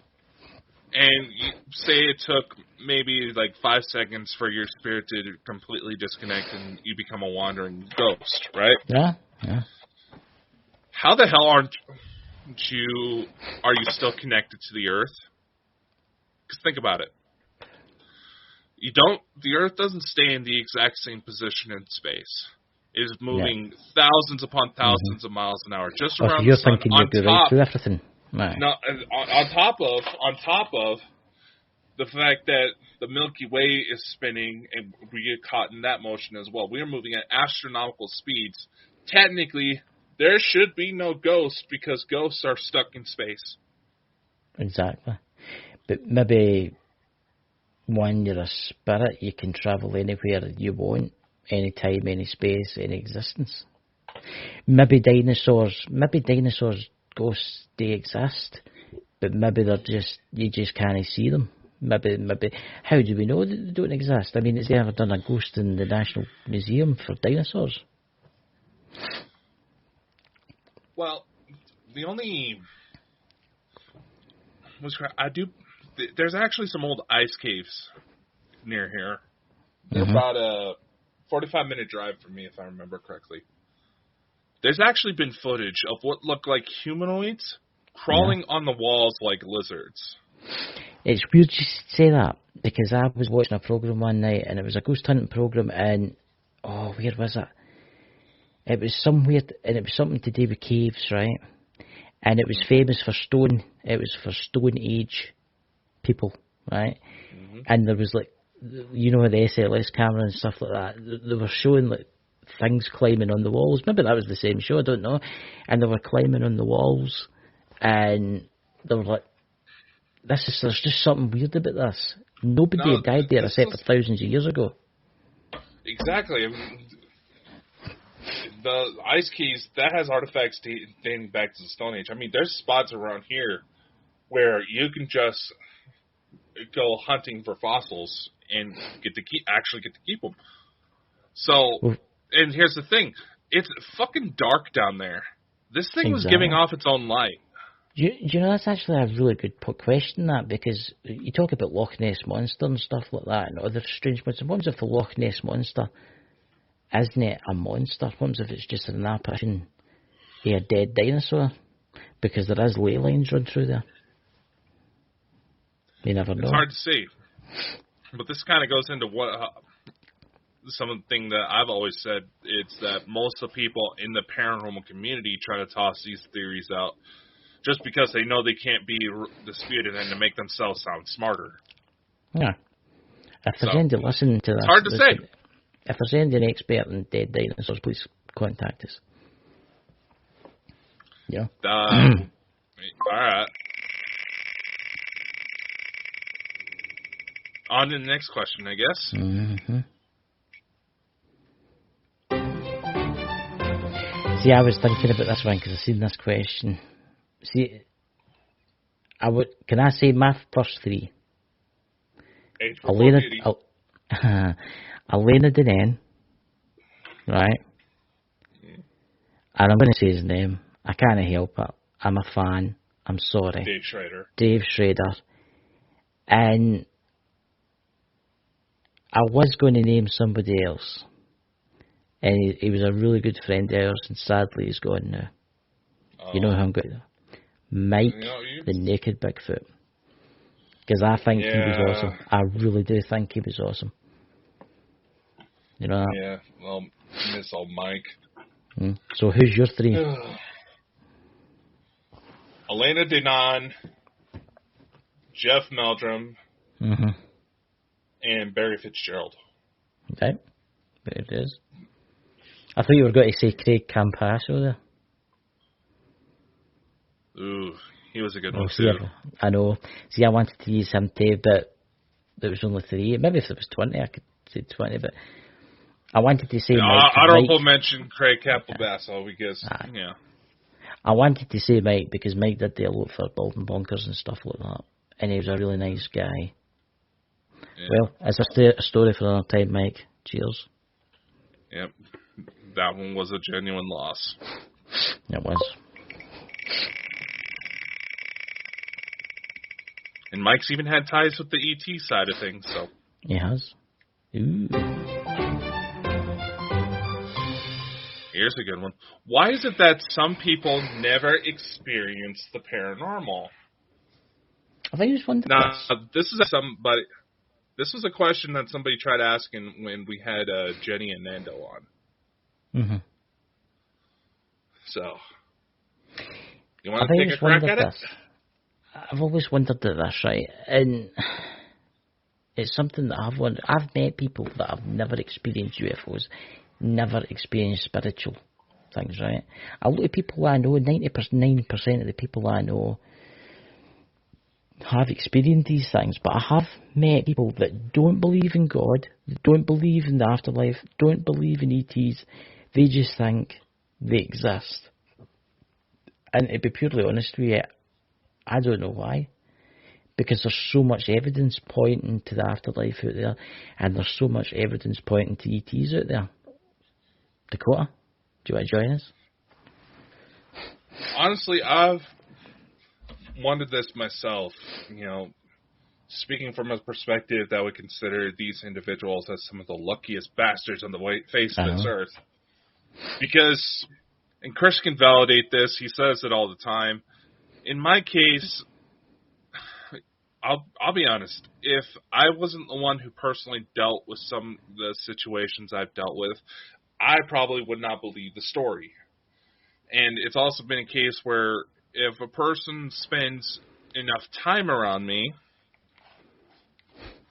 And say it took maybe like 5 seconds for your spirit to completely disconnect and you become a wandering ghost, right? Yeah. How the hell are you still connected to the Earth? Because think about it. The Earth doesn't stay in the exact same position in space. It is moving thousands upon thousands of miles an hour just around the sun. You're thinking you'll be right through everything. Right. No, on top of the fact that the Milky Way is spinning and we get caught in that motion as well. We are moving at astronomical speeds. Technically, there should be no ghosts because ghosts are stuck in space. Exactly. But maybe when you're a spirit, you can travel anywhere you want, any time, any space, any existence. Maybe dinosaurs, ghosts, they exist, but maybe you just can't see them. Maybe, how do we know that they don't exist? I mean, has they ever done a ghost in the National Museum for dinosaurs? Well, there's actually some old ice caves near here. They're about a 45-minute drive from me, if I remember correctly. There's actually been footage of what look like humanoids crawling on the walls like lizards. It's weird you say that, because I was watching a program one night, and it was a ghost hunting program, and, where was it? It was somewhere, and it was something to do with caves, right? And it was famous for Stone Age people, right? Mm-hmm. And there was, like, the SLS camera and stuff like that. They were showing, like, things climbing on the walls. Maybe that was the same show, I don't know. And they were climbing on the walls, and they were like, there's just something weird about this. Nobody had died there except for thousands of years ago. Exactly. I mean, the ice caves, that has artifacts dating back to the Stone Age. I mean, there's spots around here where you can just go hunting for fossils and get to keep them. So, and here's the thing. It's fucking dark down there. This thing was giving off its own light. Do you know, that's actually a really good question, that, because you talk about Loch Ness Monster and stuff like that, and other strange monsters. What if the Loch Ness Monster isn't it a monster? What if it's just an apparition of a dead dinosaur? Because there is ley lines run through there. You never know. It's hard to see. But this kind of goes into something that I've always said. It's that most of the people in the paranormal community try to toss these theories out just because they know they can't be disputed and to make themselves sound smarter. Yeah. If there's any listening to this, it's hard to say. If there's any expert in dead dinosaurs, please contact us. Yeah. All right. On to the next question, I guess. Mm-hmm. See, I was thinking about this one because I've seen this question. See, can I say my first three? Elena Denan, right? Yeah. And I'm going to say his name. I can't help it. I'm a fan. I'm sorry. Dave Schrader. And I was going to name somebody else. And he was a really good friend of ours, and sadly he's gone now. You know who I'm going to? Mike, the Naked Bigfoot. Because I think he was awesome. I really do think he was awesome. You know that? Yeah, well, miss old Mike. So who's your three? Elena Denan, Jeff Meldrum, and Barry Fitzgerald. Okay, there it is. I thought you were going to say Craig Campasso there. Ooh, He was a good one, too. I know. See, I wanted to use him too, but there was only 3. Maybe if there was 20, I could say 20, but I wanted to say Mike. Honorable mention Craig Capelbasso because, I wanted to say Mike because Mike did do a lot for Bald and Bonkers and stuff like that. And he was a really nice guy. Yeah. Well, it's a story for another time, Mike. Cheers. Yep. That one was a genuine loss. It was. And Mike's even had ties with the ET side of things, so. He has. Ooh. Here's a good one. Why is it that some people never experience the paranormal? I've always wondered. Now, this was a question that somebody tried asking when we had Jenny and Nando on. Mm-hmm. So, you want to take a crack at it? I've always wondered at this, right? And it's something that I've wondered. I've met people that have never experienced UFOs, never experienced spiritual things, right? A lot of people I know, 99% of the people I know have experienced these things, but I have met people that don't believe in God, don't believe in the afterlife, don't believe in ETs. They just think they exist. And to be purely honest with you, I don't know why. Because there's so much evidence pointing to the afterlife out there, and there's so much evidence pointing to ETs out there. Dakota, do you want to join us? Honestly, I've wondered this myself. Speaking from a perspective that would consider these individuals as some of the luckiest bastards on the face of this earth. Because, and Chris can validate this, he says it all the time. In my case, I'll be honest. If I wasn't the one who personally dealt with some of the situations I've dealt with, I probably would not believe the story. And it's also been a case where if a person spends enough time around me,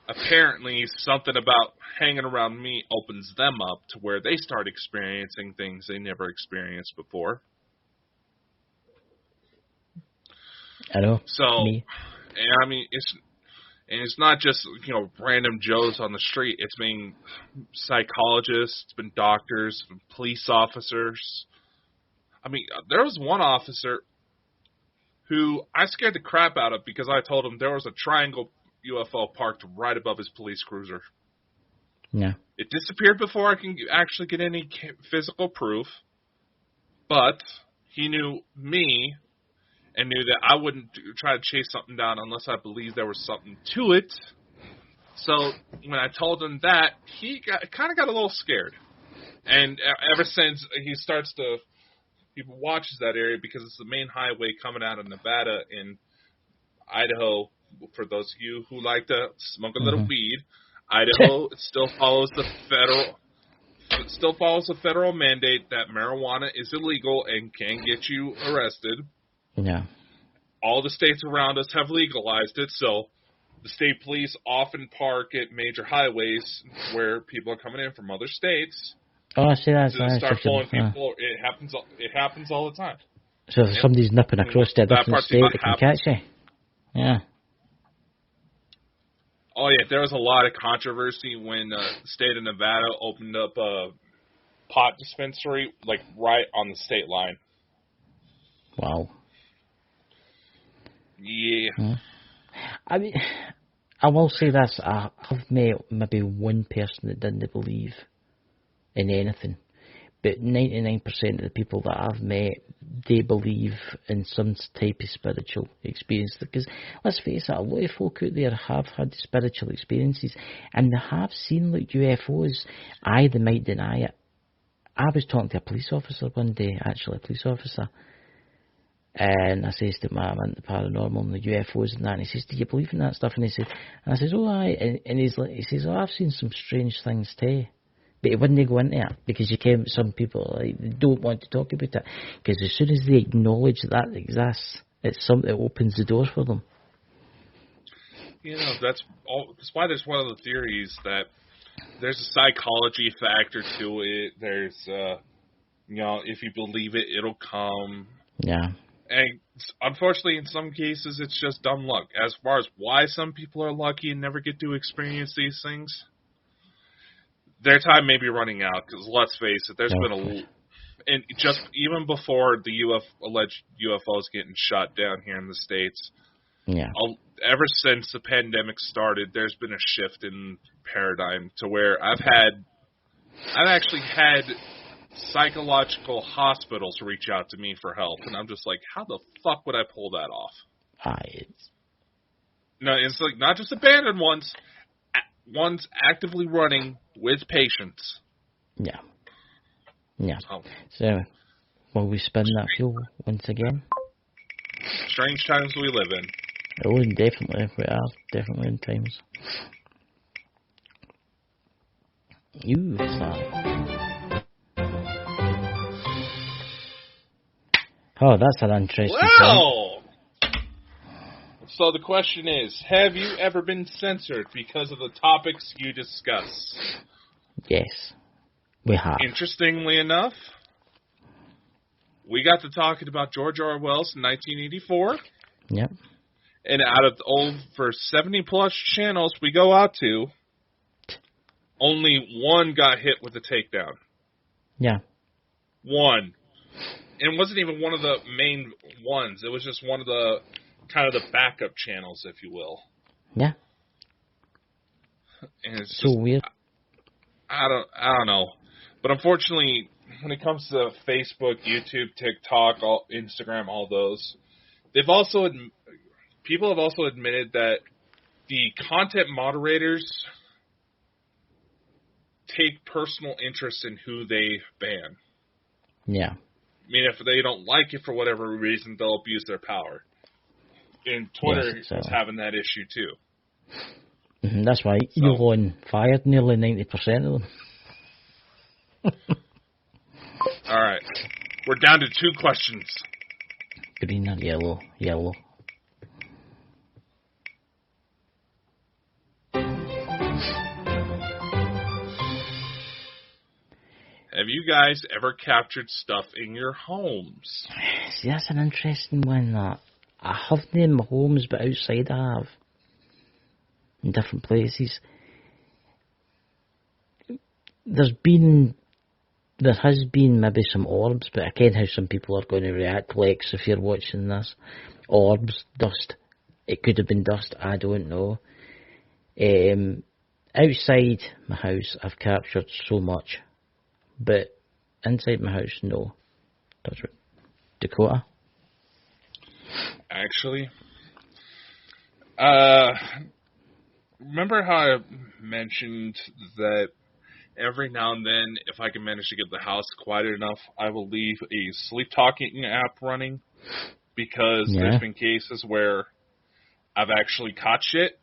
apparently something about hanging around me opens them up to where they start experiencing things they never experienced before. I know. So, me. And I mean, it's not just, random Joes on the street. It's been psychologists, it's been doctors, it's been police officers. I mean, there was one officer who I scared the crap out of because I told him there was a triangle UFO parked right above his police cruiser. Yeah. It disappeared before I can actually get any physical proof, but he knew me and knew that I wouldn't try to chase something down unless I believed there was something to it. So when I told him that, he kind of got a little scared. And ever since he watches that area because it's the main highway coming out of Nevada and Idaho. For those of you who like to smoke a little weed, Idaho still follows the federal mandate that marijuana is illegal and can get you arrested. Yeah. All the states around us have legalized it, so the state police often park at major highways where people are coming in from other states. Oh, I see that. To start pulling people. It happens all the time. So if somebody's nipping across to a different state, they can catch you. Yeah. Oh, yeah, there was a lot of controversy when the state of Nevada opened up a pot dispensary, right on the state line. Wow. Yeah. I mean, I will say this. I've met maybe one person that didn't believe in anything. But 99% of the people that I've met, they believe in some type of spiritual experience. Because, let's face it, a lot of folk out there have had spiritual experiences, and they have seen UFOs. They might deny it. I was talking to a police officer one day, actually, a police officer, and I says to him, I'm into paranormal and the UFOs and that, and he says, do you believe in that stuff? And I says, oh, aye. And he says, oh, I've seen some strange things too. But he wouldn't go into it because some people they don't want to talk about it. Because as soon as they acknowledge that exists, it's something that opens the doors for them. That's why there's one of the theories that there's a psychology factor to it. There's, if you believe it, it'll come. Yeah. And unfortunately, in some cases, it's just dumb luck. As far as why some people are lucky and never get to experience these things, their time may be running out. Because let's face it, there's been and just even before the alleged UFOs getting shot down here in the States, ever since the pandemic started, there's been a shift in paradigm to where I've actually had psychological hospitals reach out to me for help, and I'm just like, how the fuck would I pull that off? No, it's like not just abandoned ones actively running with patients. Yeah. So, will we spin that wheel once again? Strange times we live in. Oh, definitely. We are definitely in times. Oh, that's an interesting point. So the question is, have you ever been censored because of the topics you discuss? Yes, we have. Interestingly enough, we got to talking about George Orwell's 1984. Yep. And out of over 70-plus channels we go out to, only one got hit with a takedown. Yeah. One. And it wasn't even one of the main ones. It was just one of the kind of the backup channels, if you will. Yeah. And it's so just weird. I don't know. But unfortunately, when it comes to Facebook, YouTube, TikTok, Instagram, all those, people have also admitted that the content moderators take personal interest in who they ban. Yeah. I mean, if they don't like it for whatever reason, they'll abuse their power. And Twitter is having that issue, too. Mm-hmm, that's why Elon fired nearly 90% of them. All right. We're down to 2 questions. Green or yellow? Yellow. Have you guys ever captured stuff in your homes? See, that's an interesting one, that. I haven't in my homes, but outside I have. In different places. There has been maybe some orbs, but I ken how some people are going to react, Lex, if you're watching this. Orbs, dust. It could have been dust, I don't know. Outside my house, I've captured so much. But inside my house, no. That's right. Dakota? Actually, remember how I mentioned that every now and then, if I can manage to get the house quiet enough, I will leave a sleep talking app running, because there's been cases where I've actually caught shit.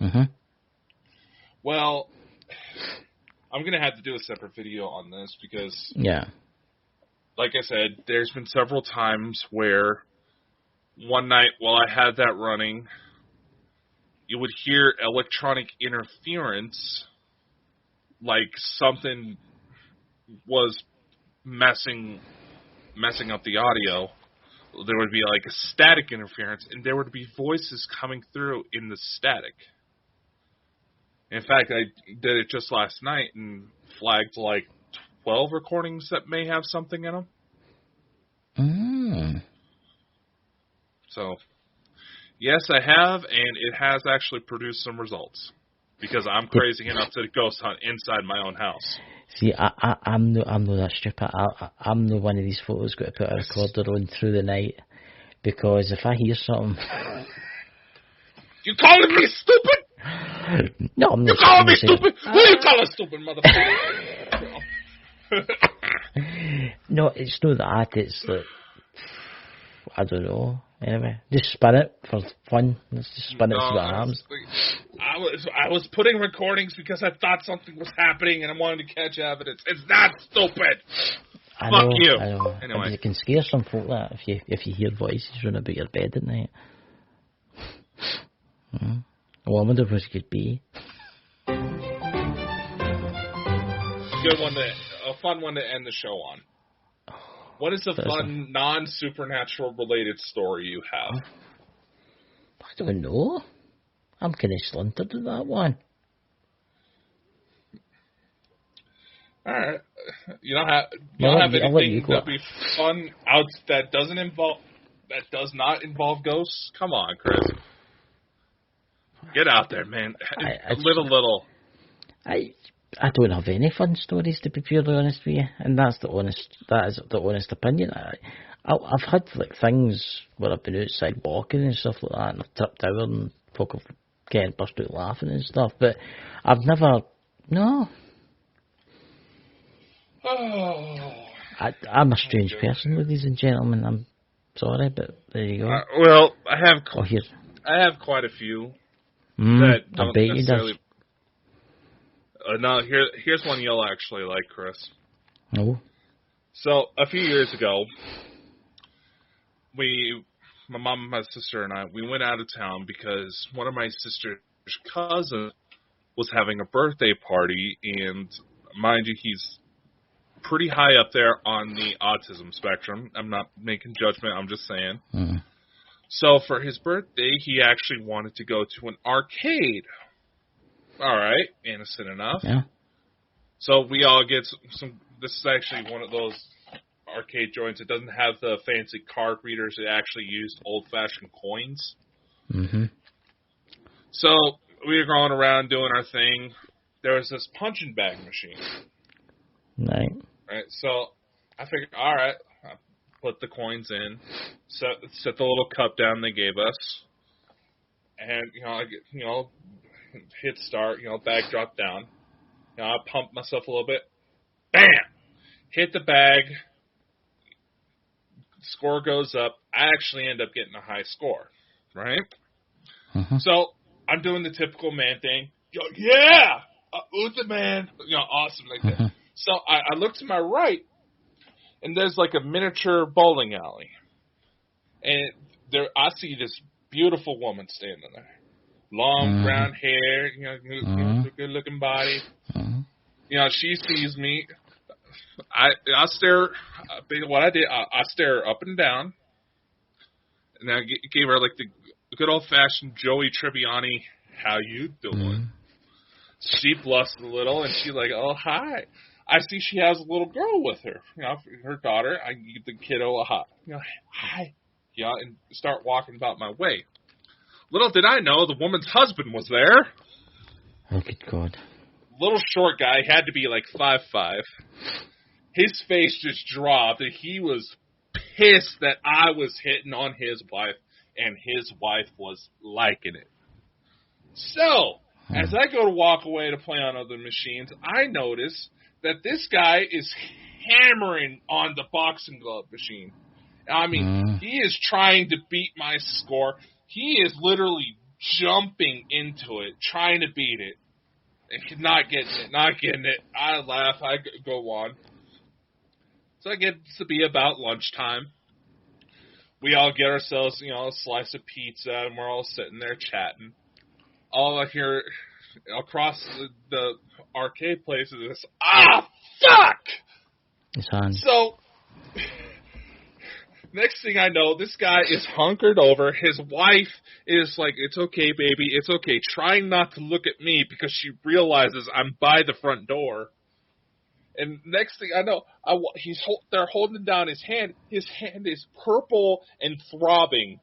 Mm-hmm. Well, I'm going to have to do a separate video on this because, like I said, there's been several times where one night while I had that running, you would hear electronic interference, like something was messing up the audio. There would be like a static interference, and there would be voices coming through in the static. In fact, I did it just last night and flagged like 12 recordings that may have something in them. Mm. So, yes, I have, and it has actually produced some results. Because I'm crazy enough to ghost hunt inside my own house. See, I'm not that stupid. I'm not one of these photos got to put a recorder on through the night, because if I hear something... You calling me stupid? No, I'm not. You calling me stupid? Who you calling stupid, motherfucker? No, it's not that. It's that... I don't know. Anyway, just spin it for fun. Let's just spin it and see what happens. I was putting recordings because I thought something was happening and I wanted to catch evidence. It's not stupid. Fuck you. I know. Anyway, it can scare some folk that if you hear voices running about your bed at night. Well, I wonder what it could be. Good one, a fun one to end the show on. What is a fun, non-supernatural related story you have? I don't know. I'm kind of sluntered at that one. All right. You don't have anything that'd be fun out that does not involve ghosts? Come on, Chris. Get out there, man. Live a little. I don't have any fun stories, to be purely honest with you, and that is the honest opinion. I've had like things where I've been outside walking and stuff like that, and I've tripped over and folk have getting burst out laughing and stuff, but I've never. No. I'm a strange person, ladies and gentlemen. I'm sorry, but there you go. Well, I have quite a few that don't necessarily. No, here's one you'll actually like, Chris. Oh. So a few years ago, my mom, my sister, and I, we went out of town because one of my sister's cousins was having a birthday party, and mind you, he's pretty high up there on the autism spectrum. I'm not making judgment, I'm just saying. Mm. So for his birthday, he actually wanted to go to an arcade. All right, innocent enough. Yeah. So we all get some. This is actually one of those arcade joints. It doesn't have the fancy card readers. It actually used old-fashioned coins. Mm-hmm. So we were going around doing our thing. There was this punching bag machine. Right. So I figured, all right, I put the coins in, set the little cup down they gave us, and I hit start. Bag dropped down. I pumped myself a little bit. Bam! Hit the bag. Score goes up. I actually end up getting a high score, right? Mm-hmm. So I'm doing the typical man thing. Yeah! Utha man! Awesome like that. Mm-hmm. So I look to my right, and there's like a miniature bowling alley. And there I see this beautiful woman standing there. Long brown hair, good looking body. She sees me. I stare. What I did, I stare her up and down, and I gave her like the good old fashioned Joey Tribbiani, "How you doing?" She blushed a little, and she like, "Oh hi." I see she has a little girl with her. Her daughter. I give the kiddo a hi. Hi. And start walking about my way. Little did I know the woman's husband was there. Oh, good God. Little short guy, had to be like 5'5". His face just dropped, and he was pissed that I was hitting on his wife, and his wife was liking it. So, as I go to walk away to play on other machines, I notice that this guy is hammering on the boxing glove machine. I mean, he is trying to beat my score. He is literally jumping into it, trying to beat it. And not getting it. I laugh. I go on. So it gets to be about lunchtime. We all get ourselves, a slice of pizza, and we're all sitting there chatting. All I hear across the arcade place is this, fuck! It's on. So... Next thing I know, this guy is hunkered over. His wife is like, "It's okay, baby. It's okay." Trying not to look at me because she realizes I'm by the front door. And next thing I know, they're holding down his hand. His hand is purple and throbbing.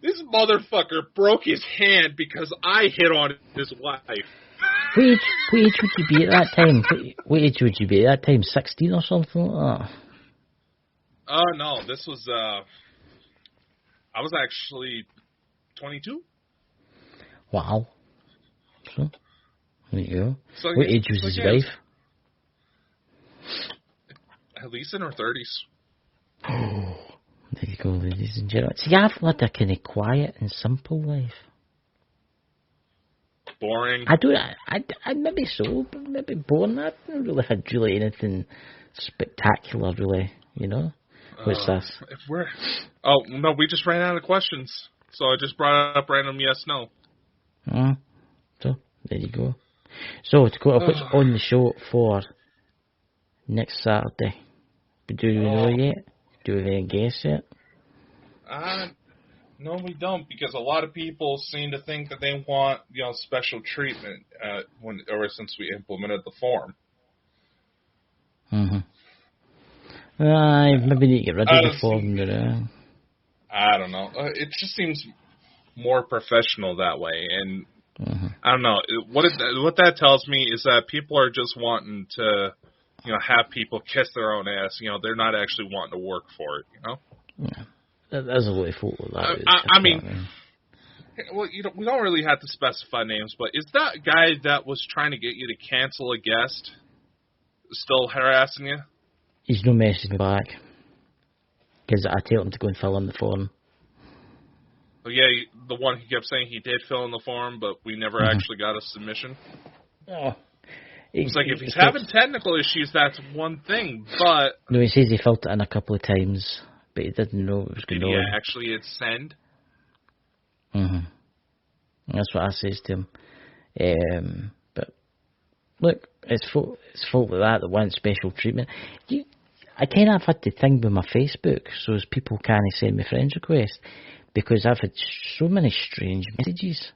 This motherfucker broke his hand because I hit on his wife. What age would you be at that time? What age would you be at that time? 16 or something like that? Oh, no, this was, I was actually 22. Wow. So, there you go. So, what age was his wife? At least in her 30s. Oh, there you go, ladies and gentlemen. See, I've led a kind of quiet and simple life. Boring. I maybe so, but maybe boring. I haven't really had anything spectacular, really, What's this? Oh, no, we just ran out of questions. So I just brought up random yes, no. So, there you go. So, Dakota, what's on the show for next Saturday? Do you know yet? Do we have any guess yet? No, we don't, because a lot of people seem to think that they want, special treatment ever since we implemented the form. Maybe need to get rid of the form. I don't know. It just seems more professional that way, and I don't know. What that tells me is that people are just wanting to, have people kiss their own ass. They're not actually wanting to work for it. Yeah, that's a way forward. Well, we don't really have to specify names, but is that guy that was trying to get you to cancel a guest still harassing you? He's no messaging me back because I told him to go and fill in the form. Oh yeah, the one he kept saying he did fill in the form, but we never actually got a submission. Oh. It's like if he's having technical issues, that's one thing, but... No, he says he filled it in a couple of times, but he didn't know it was going to go in. Did he actually hit send? That's what I says to him. But, look, it's fault with that wants special treatment. I kind of had to think with my Facebook, so as people can't send me friends requests, because I've had so many strange messages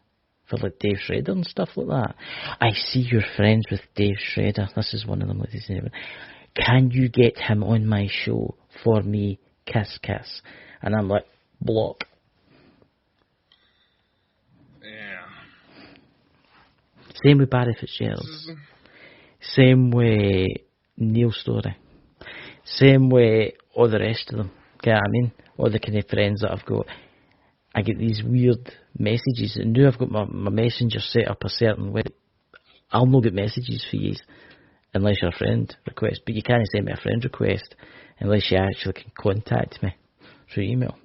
for like Dave Schrader and stuff like that. I see you're friends with Dave Schrader. This is one of them, ladies and gentlemen. Can you get him on my show for me? Kiss, kiss. And I'm like, block. Yeah. Same with Barry Fitzgerald. Same with Neil Story. Same way all the rest of them. Okay, I mean, all the kind of friends that I've got. I get these weird messages, and now I've got my messenger set up a certain way. I'll not get messages for you unless you're a friend request, but you can't send me a friend request unless you actually can contact me through email.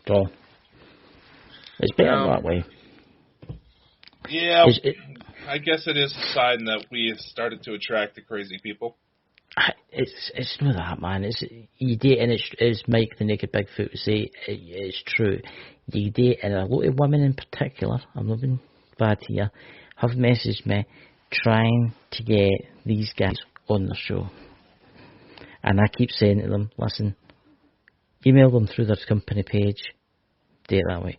So, it's better that way. Yeah, I guess it is a sign that we have started to attract the crazy people. It's not that, man. You date, and it's Mike the Naked Bigfoot would say, it's true. You date, and a lot of women in particular, I'm not being bad here, have messaged me trying to get these guys on the show. And I keep saying to them, listen, email them through their company page, do it that way.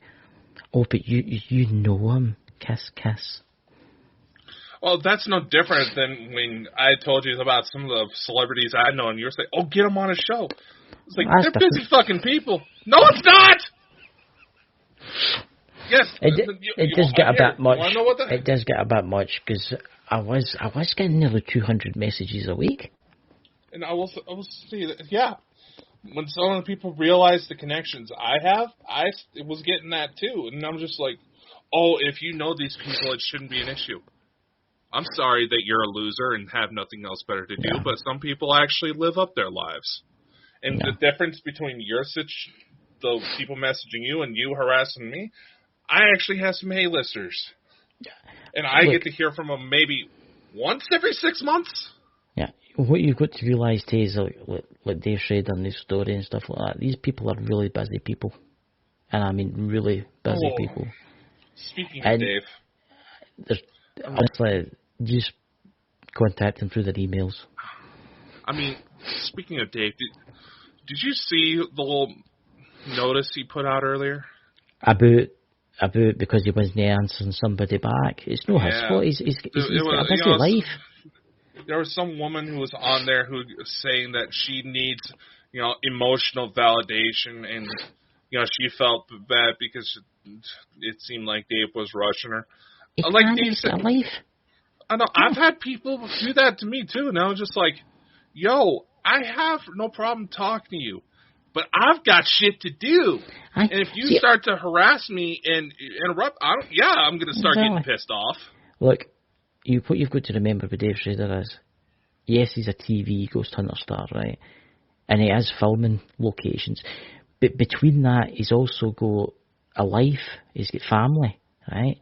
Oh, but you know them. Kiss, kiss. Well, that's no different than when I told you about some of the celebrities I know, and you were saying, oh, get them on a show. It's like, they're busy fucking people. No, it's not! Yes. It does get a bit much. It does get a bit much, because I was getting nearly 200 messages a week. And I will say that, yeah. When some of the people realize the connections I have, I was getting that too. And I'm just like, oh, if you know these people, it shouldn't be an issue. I'm sorry that you're a loser and have nothing else better to do, but some people actually live up their lives. And the difference between the people messaging you and you harassing me, I actually have some A-listers. And I get to hear from them maybe once every 6 months. Yeah, what you've got to realise too is like Dave Schrader and his story and stuff like that, these people are really busy people. And I mean really busy people. Speaking of Dave. Honestly, just contact them through their emails. I mean, speaking of Dave, did you see the little notice he put out earlier? About because he wasn't answering somebody back. It's not his fault. He's got a busy life. There was some woman who was on there who was saying that she needs, emotional validation, and she felt bad because it seemed like Dave was rushing her. He's got a life. I know. I've had people do that to me too, and I was just like, "Yo, I have no problem talking to you, but I've got shit to do. And if you start to harass me and interrupt, I'm going to start getting pissed off." Look, what you've got to remember with Dave Schrader is, yes, he's a TV ghost hunter star, right? And he is filming locations. But between that, he's also got a life. He's got family, right?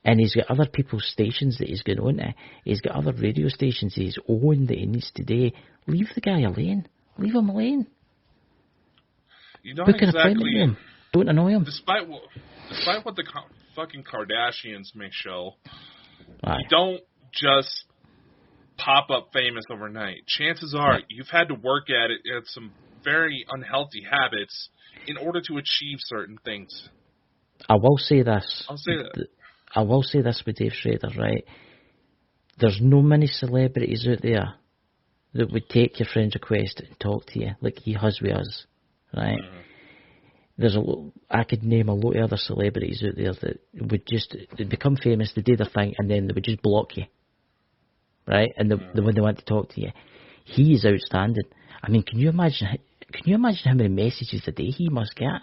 And he's got other people's stations that he's going on to. He's got other radio stations he's owned that he needs to do. Leave the guy alone. Leave him alone. You don't Book an appointment with him. Don't annoy him. Despite what the fucking Kardashians may show, you don't just pop up famous overnight. Chances are you've had to work at it at some very unhealthy habits in order to achieve certain things. I will say this. I'll say that. I will say this with Dave Schrader, right? There's no many celebrities out there that would take your friend's request and talk to you like he has with us, right? I could name a lot of other celebrities out there that would just they'd become famous, they do their thing, and then they would just block you, right? And when they want to talk to you, he is outstanding. I mean, can you imagine how many messages a day he must get?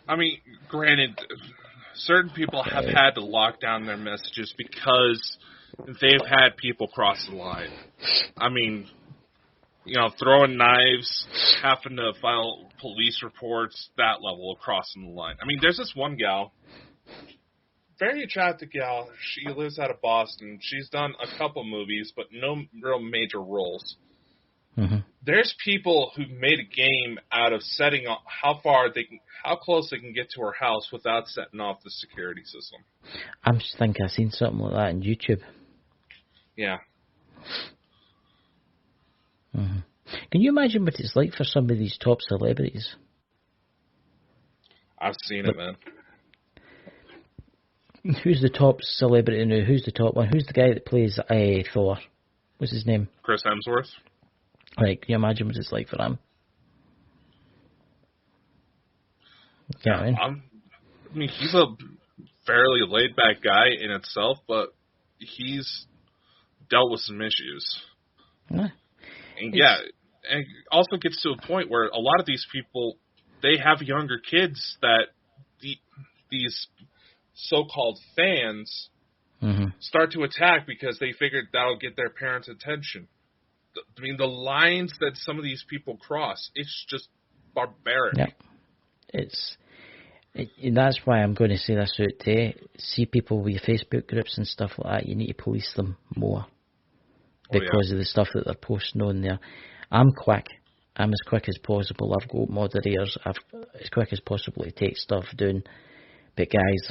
I mean, granted, certain people have had to lock down their messages because they've had people cross the line. I mean, throwing knives, having to file police reports, that level of crossing the line. I mean, there's this one gal, very attractive gal. She lives out of Boston. She's done a couple movies, but no real major roles. Mm-hmm. There's people who've made a game out of setting up how close they can get to her house without setting off the security system. I think I've seen something like that on YouTube. Yeah. Mm-hmm. Can you imagine what it's like for some of these top celebrities? I've seen it, man. Who's the top celebrity now? Who's the top one? Who's the guy that plays Thor? What's his name? Chris Hemsworth. Right, can you imagine what it's like for him? Yeah, I mean, he's a fairly laid-back guy in itself, but he's dealt with some issues. Yeah. And it also gets to a point where a lot of these people, they have younger kids that these so-called fans start to attack because they figured that'll get their parents' attention. I mean, the lines that some of these people cross, it's just barbaric. Yeah. That's why I'm going to say this out today. See people with Facebook groups and stuff like that, you need to police them more because of the stuff that they're posting on there. I'm quick. I'm as quick as possible. I've got moderators. As quick as possible to take stuff down. But guys,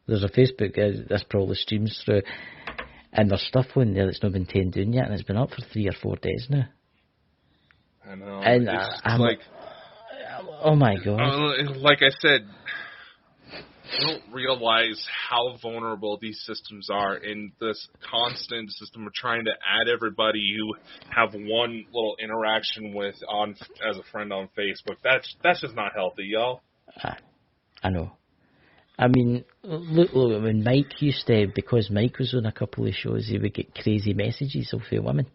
there's a Facebook this probably streams through, and there's stuff on there that's not been taken down yet, and it's been up for 3 or 4 days now. I know. And I'm like, oh my god! Like I said, you don't realize how vulnerable these systems are in this constant system of trying to add everybody you have one little interaction with as a friend on Facebook. That's just not healthy, y'all. I know. I mean, look, when Mike used to, because Mike was on a couple of shows, he would get crazy messages off of women.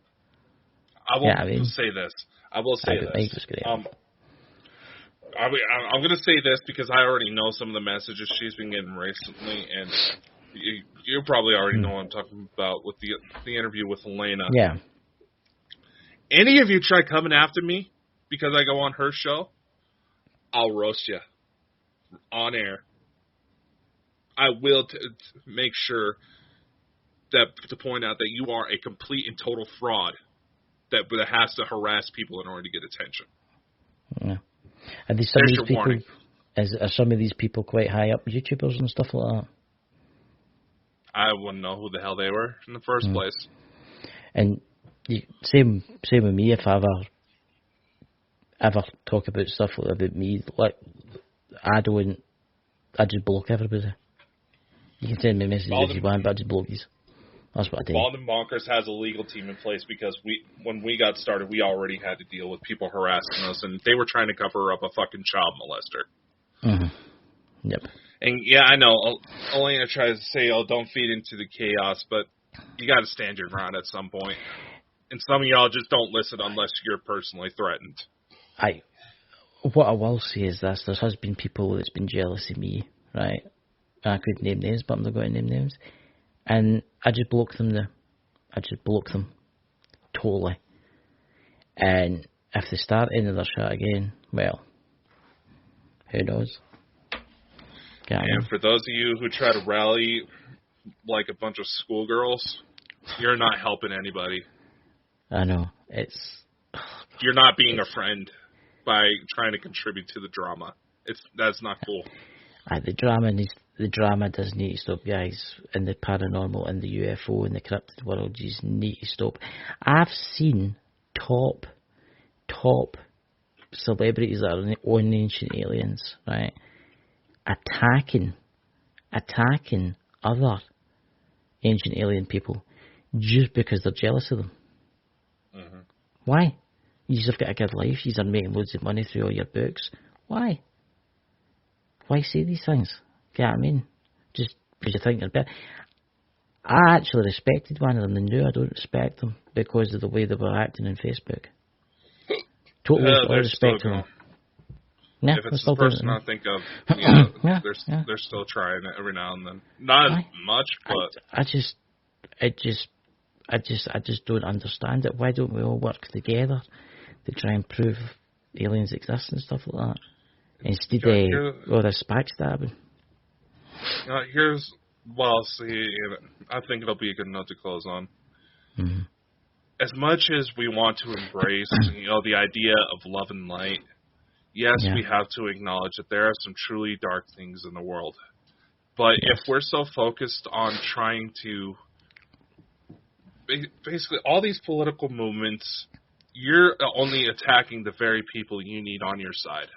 I will say this. I will say this. Mike was great. I'm going to say this because I already know some of the messages she's been getting recently, and you probably already know what I'm talking about with the interview with Elena. Yeah. Any of you try coming after me because I go on her show, I'll roast you on air. I will make sure to point out that you are a complete and total fraud that has to harass people in order to get attention. Yeah. Are some of these people quite high up YouTubers and stuff like that? I wouldn't know who the hell they were in the first place. And same with me. If I ever talk about stuff about me, like I just block everybody. You can send me messages if you want, but I just block these. That's what I do. Bald and Bonkers has a legal team in place because when we got started, we already had to deal with people harassing us, and they were trying to cover up a fucking child molester. Mm-hmm. Yep. And yeah, I know. Elena tries to say, don't feed into the chaos, but you got to stand your ground at some point. And some of y'all just don't listen unless you're personally threatened. What I will say is this: there has been people that's been jealous of me, right? I could name names, but I'm not going to name names. And I just block them now. I just block them. Totally. And if they start any of their shit again, well, who knows? And for those of you who try to rally like a bunch of schoolgirls, you're not helping anybody. I know. You're not being a friend by trying to contribute to the drama. That's not cool. The drama does need to stop, guys. And the paranormal and the UFO and the cryptid world just need to stop. I've seen top celebrities that are on ancient aliens, right, attacking other ancient alien people just because they're jealous of them. Mm-hmm. Why? You've got a good life. You're making loads of money through all your books. Why? Why say these things? Get what I mean? Just because you think they're better. I actually respected one of them, and now I don't respect them because of the way they were acting on Facebook. Totally respect them. Yeah, if it's the person I think of, they're still trying it every now and then. Not as much, but I just don't understand it. Why don't we all work together to try and prove aliens exist and stuff like that? Instead of this backstabbing. I think it'll be a good note to close on. Mm-hmm. As much as we want to embrace, the idea of love and light, yes, we have to acknowledge that there are some truly dark things in the world. But if we're so focused on trying to, basically, all these political movements, you're only attacking the very people you need on your side.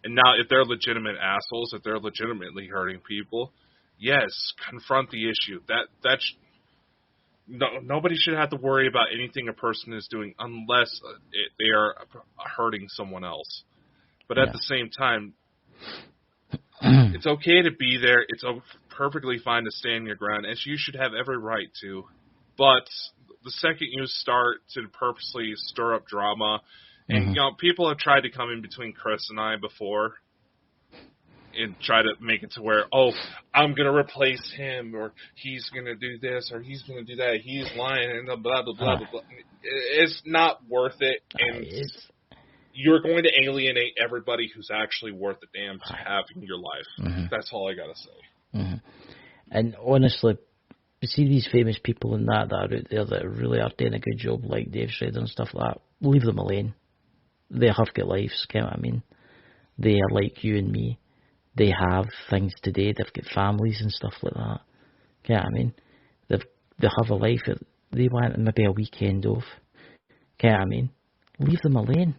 And now, if they're legitimate assholes, if they're legitimately hurting people, yes, confront the issue. Nobody should have to worry about anything a person is doing unless they are hurting someone else. But at the same time, it's okay to be there. It's perfectly fine to stand your ground, as you should have every right to. But the second you start to purposely stir up drama, and people have tried to come in between Chris and I before and try to make it to where, I'm going to replace him, or he's going to do this, or he's going to do that, he's lying, and blah, blah, blah, blah, blah. It's not worth it, and you're going to alienate everybody who's actually worth a damn to have in your life. Mm-hmm. That's all I got to say. Mm-hmm. And honestly, you see these famous people and that are out there that really are doing a good job, like Dave Schrader and stuff like that. Leave them alone. They have got lives, you know what I mean? They are like you and me. They have things today. They've got families and stuff like that. You know what I mean? They have a life. They want maybe a weekend off. You know what I mean? Leave them alone.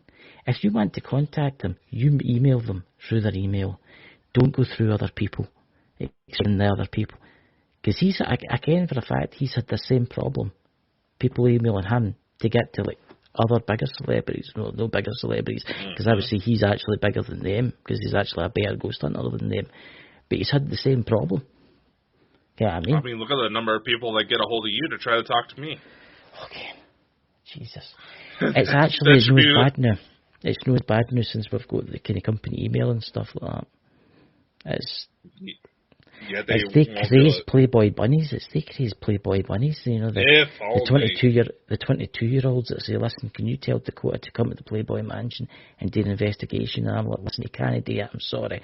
If you want to contact them, you email them through their email. Don't go through other people. Explain the other people. Because I can for a fact, he's had the same problem. People emailing him to get to other bigger celebrities, no bigger celebrities, because I would say he's actually bigger than them, because he's actually a better ghost hunter than them. But he's had the same problem. You know what I mean? Look at the number of people that get a hold of you to try to talk to me. Okay. Jesus. It's actually bad now. It's no bad now since we've got the kind of company email and stuff like that. It's they crazy Playboy bunnies. It's they crazy Playboy bunnies. The 22-year-olds that say, "Listen, can you tell Dakota to come to the Playboy Mansion and do an investigation?" And I'm like, "Listen, he can't do it. I'm sorry,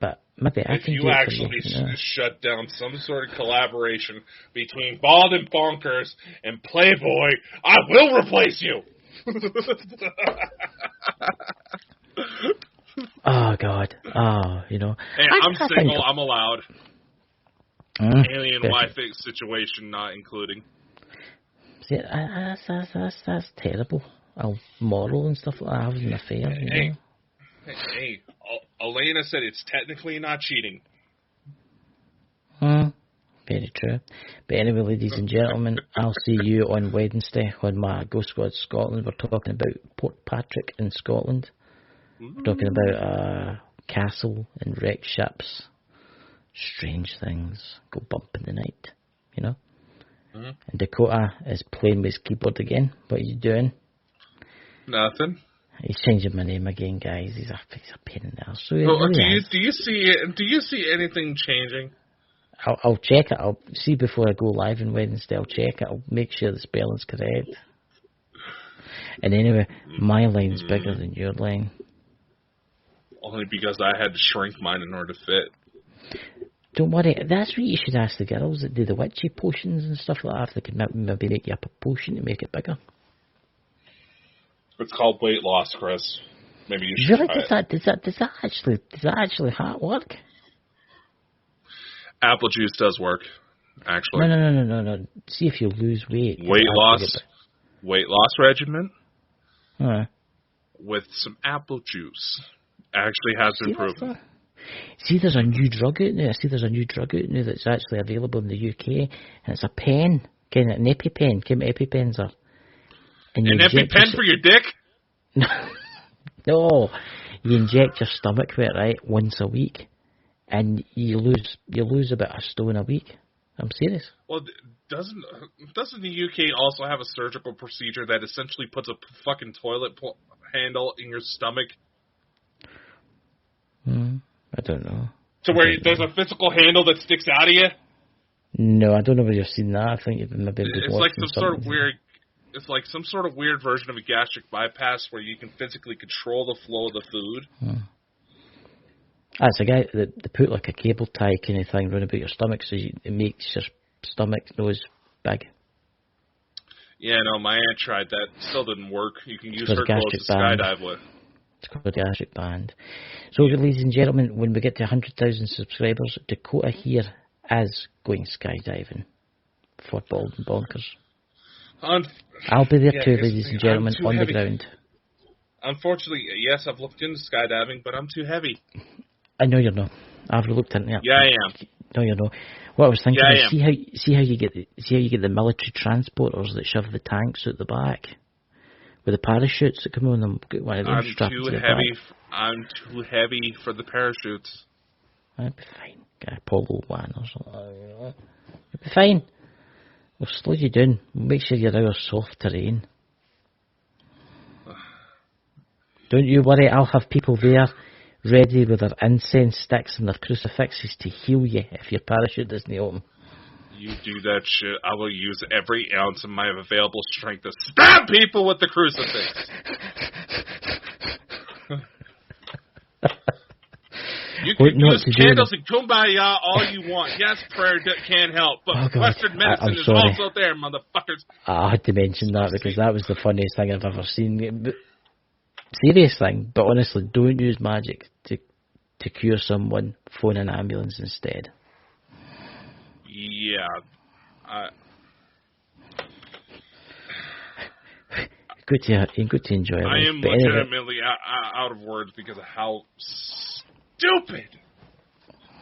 but maybe I can do it for you." If you actually shut down some sort of collaboration between Bald and Bonkers and Playboy, I will replace you. Oh, God. Hey, I'm single. I'm allowed. Alien wife situation not including. See, that's terrible. Moral and stuff like that. Having an affair. Hey, Elena said it's technically not cheating. Very true. But anyway, ladies and gentlemen, I'll see you on Wednesday on my Ghost Squad Scotland. We're talking about Port Patrick in Scotland. We're talking about a castle and wrecked ships. Strange things go bump in the night, Mm-hmm. And Dakota is playing with his keyboard again. What are you doing? Nothing. He's changing my name again, guys. He's a pain in the ass. So do you see anything changing? I'll check it. I'll see before I go live on Wednesday. I'll check it. I'll make sure the spelling's correct. And anyway, my line's bigger than your line. Only because I had to shrink mine in order to fit. Don't worry. That's what you should ask the girls that do the witchy potions and stuff like that. If they can maybe make you up a potion to make it bigger. It's called weight loss, Chris. Maybe you should really try it. does that actually work? Apple juice does work, actually. No. See if you lose weight. Weight loss regimen with some apple juice actually has been proven. See, there's a new drug out there. That's actually available in the UK, and it's a pen, kind of an EpiPen. Kind of EpiPens are. And an EpiPen for your dick? No, you inject your stomach with it, right, once a week, and you lose about a stone a week. I'm serious. Well, doesn't the UK also have a surgical procedure that essentially puts a fucking toilet handle in your stomach? I don't know. To where there's a physical handle that sticks out of you? No, I don't know where you've seen that. I think you've maybe It's like some sort of weird. It's like some sort of weird version of a gastric bypass where you can physically control the flow of the food. It's a guy that they put like a cable tie kind of thing around about your stomach, so it makes your stomach nose big. Yeah, no, my aunt tried that. Still didn't work. You can use her clothes to skydive with. It's called a gastric band. So, ladies and gentlemen, when we get to 100,000 subscribers, Dakota here is going skydiving for Bald and Bonkers. I'll be there too, ladies and gentlemen, on the ground. Unfortunately, yes, I've looked into skydiving, but I'm too heavy. I know you're not. I've looked into it. Yeah, I am. No, you're not. What I was thinking is, see how you get the military transporters that shove the tanks out the back with the parachutes that come on them. I'm too heavy. I'm too heavy for the parachutes. I'd be fine. Get a polo one or something. You'll be fine. We'll slow you down. We'll make sure you're out of soft terrain. Don't you worry, I'll have people there ready with their incense sticks and their crucifixes to heal you if your parachute doesn't open. You do that shit, I will use every ounce of my available strength to stab people with the crucifix. You can use candles and kumbaya all you want. Yes, prayer can't help, but Western medicine is also there, motherfuckers. I had to mention that because that was the funniest thing I've ever seen. Serious thing, but honestly, don't use magic to cure someone. Phone an ambulance instead. Yeah. Good to enjoy it. I am legitimately out of words because of how stupid.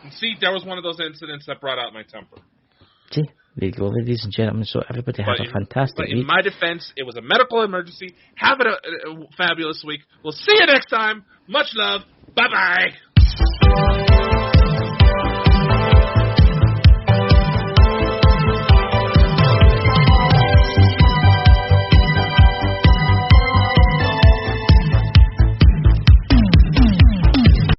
And see, there was one of those incidents that brought out my temper. See, there you go, ladies and gentlemen. So everybody have a fantastic week. But in my defense, it was a medical emergency. Have a fabulous week. We'll see you next time. Much love. Bye-bye.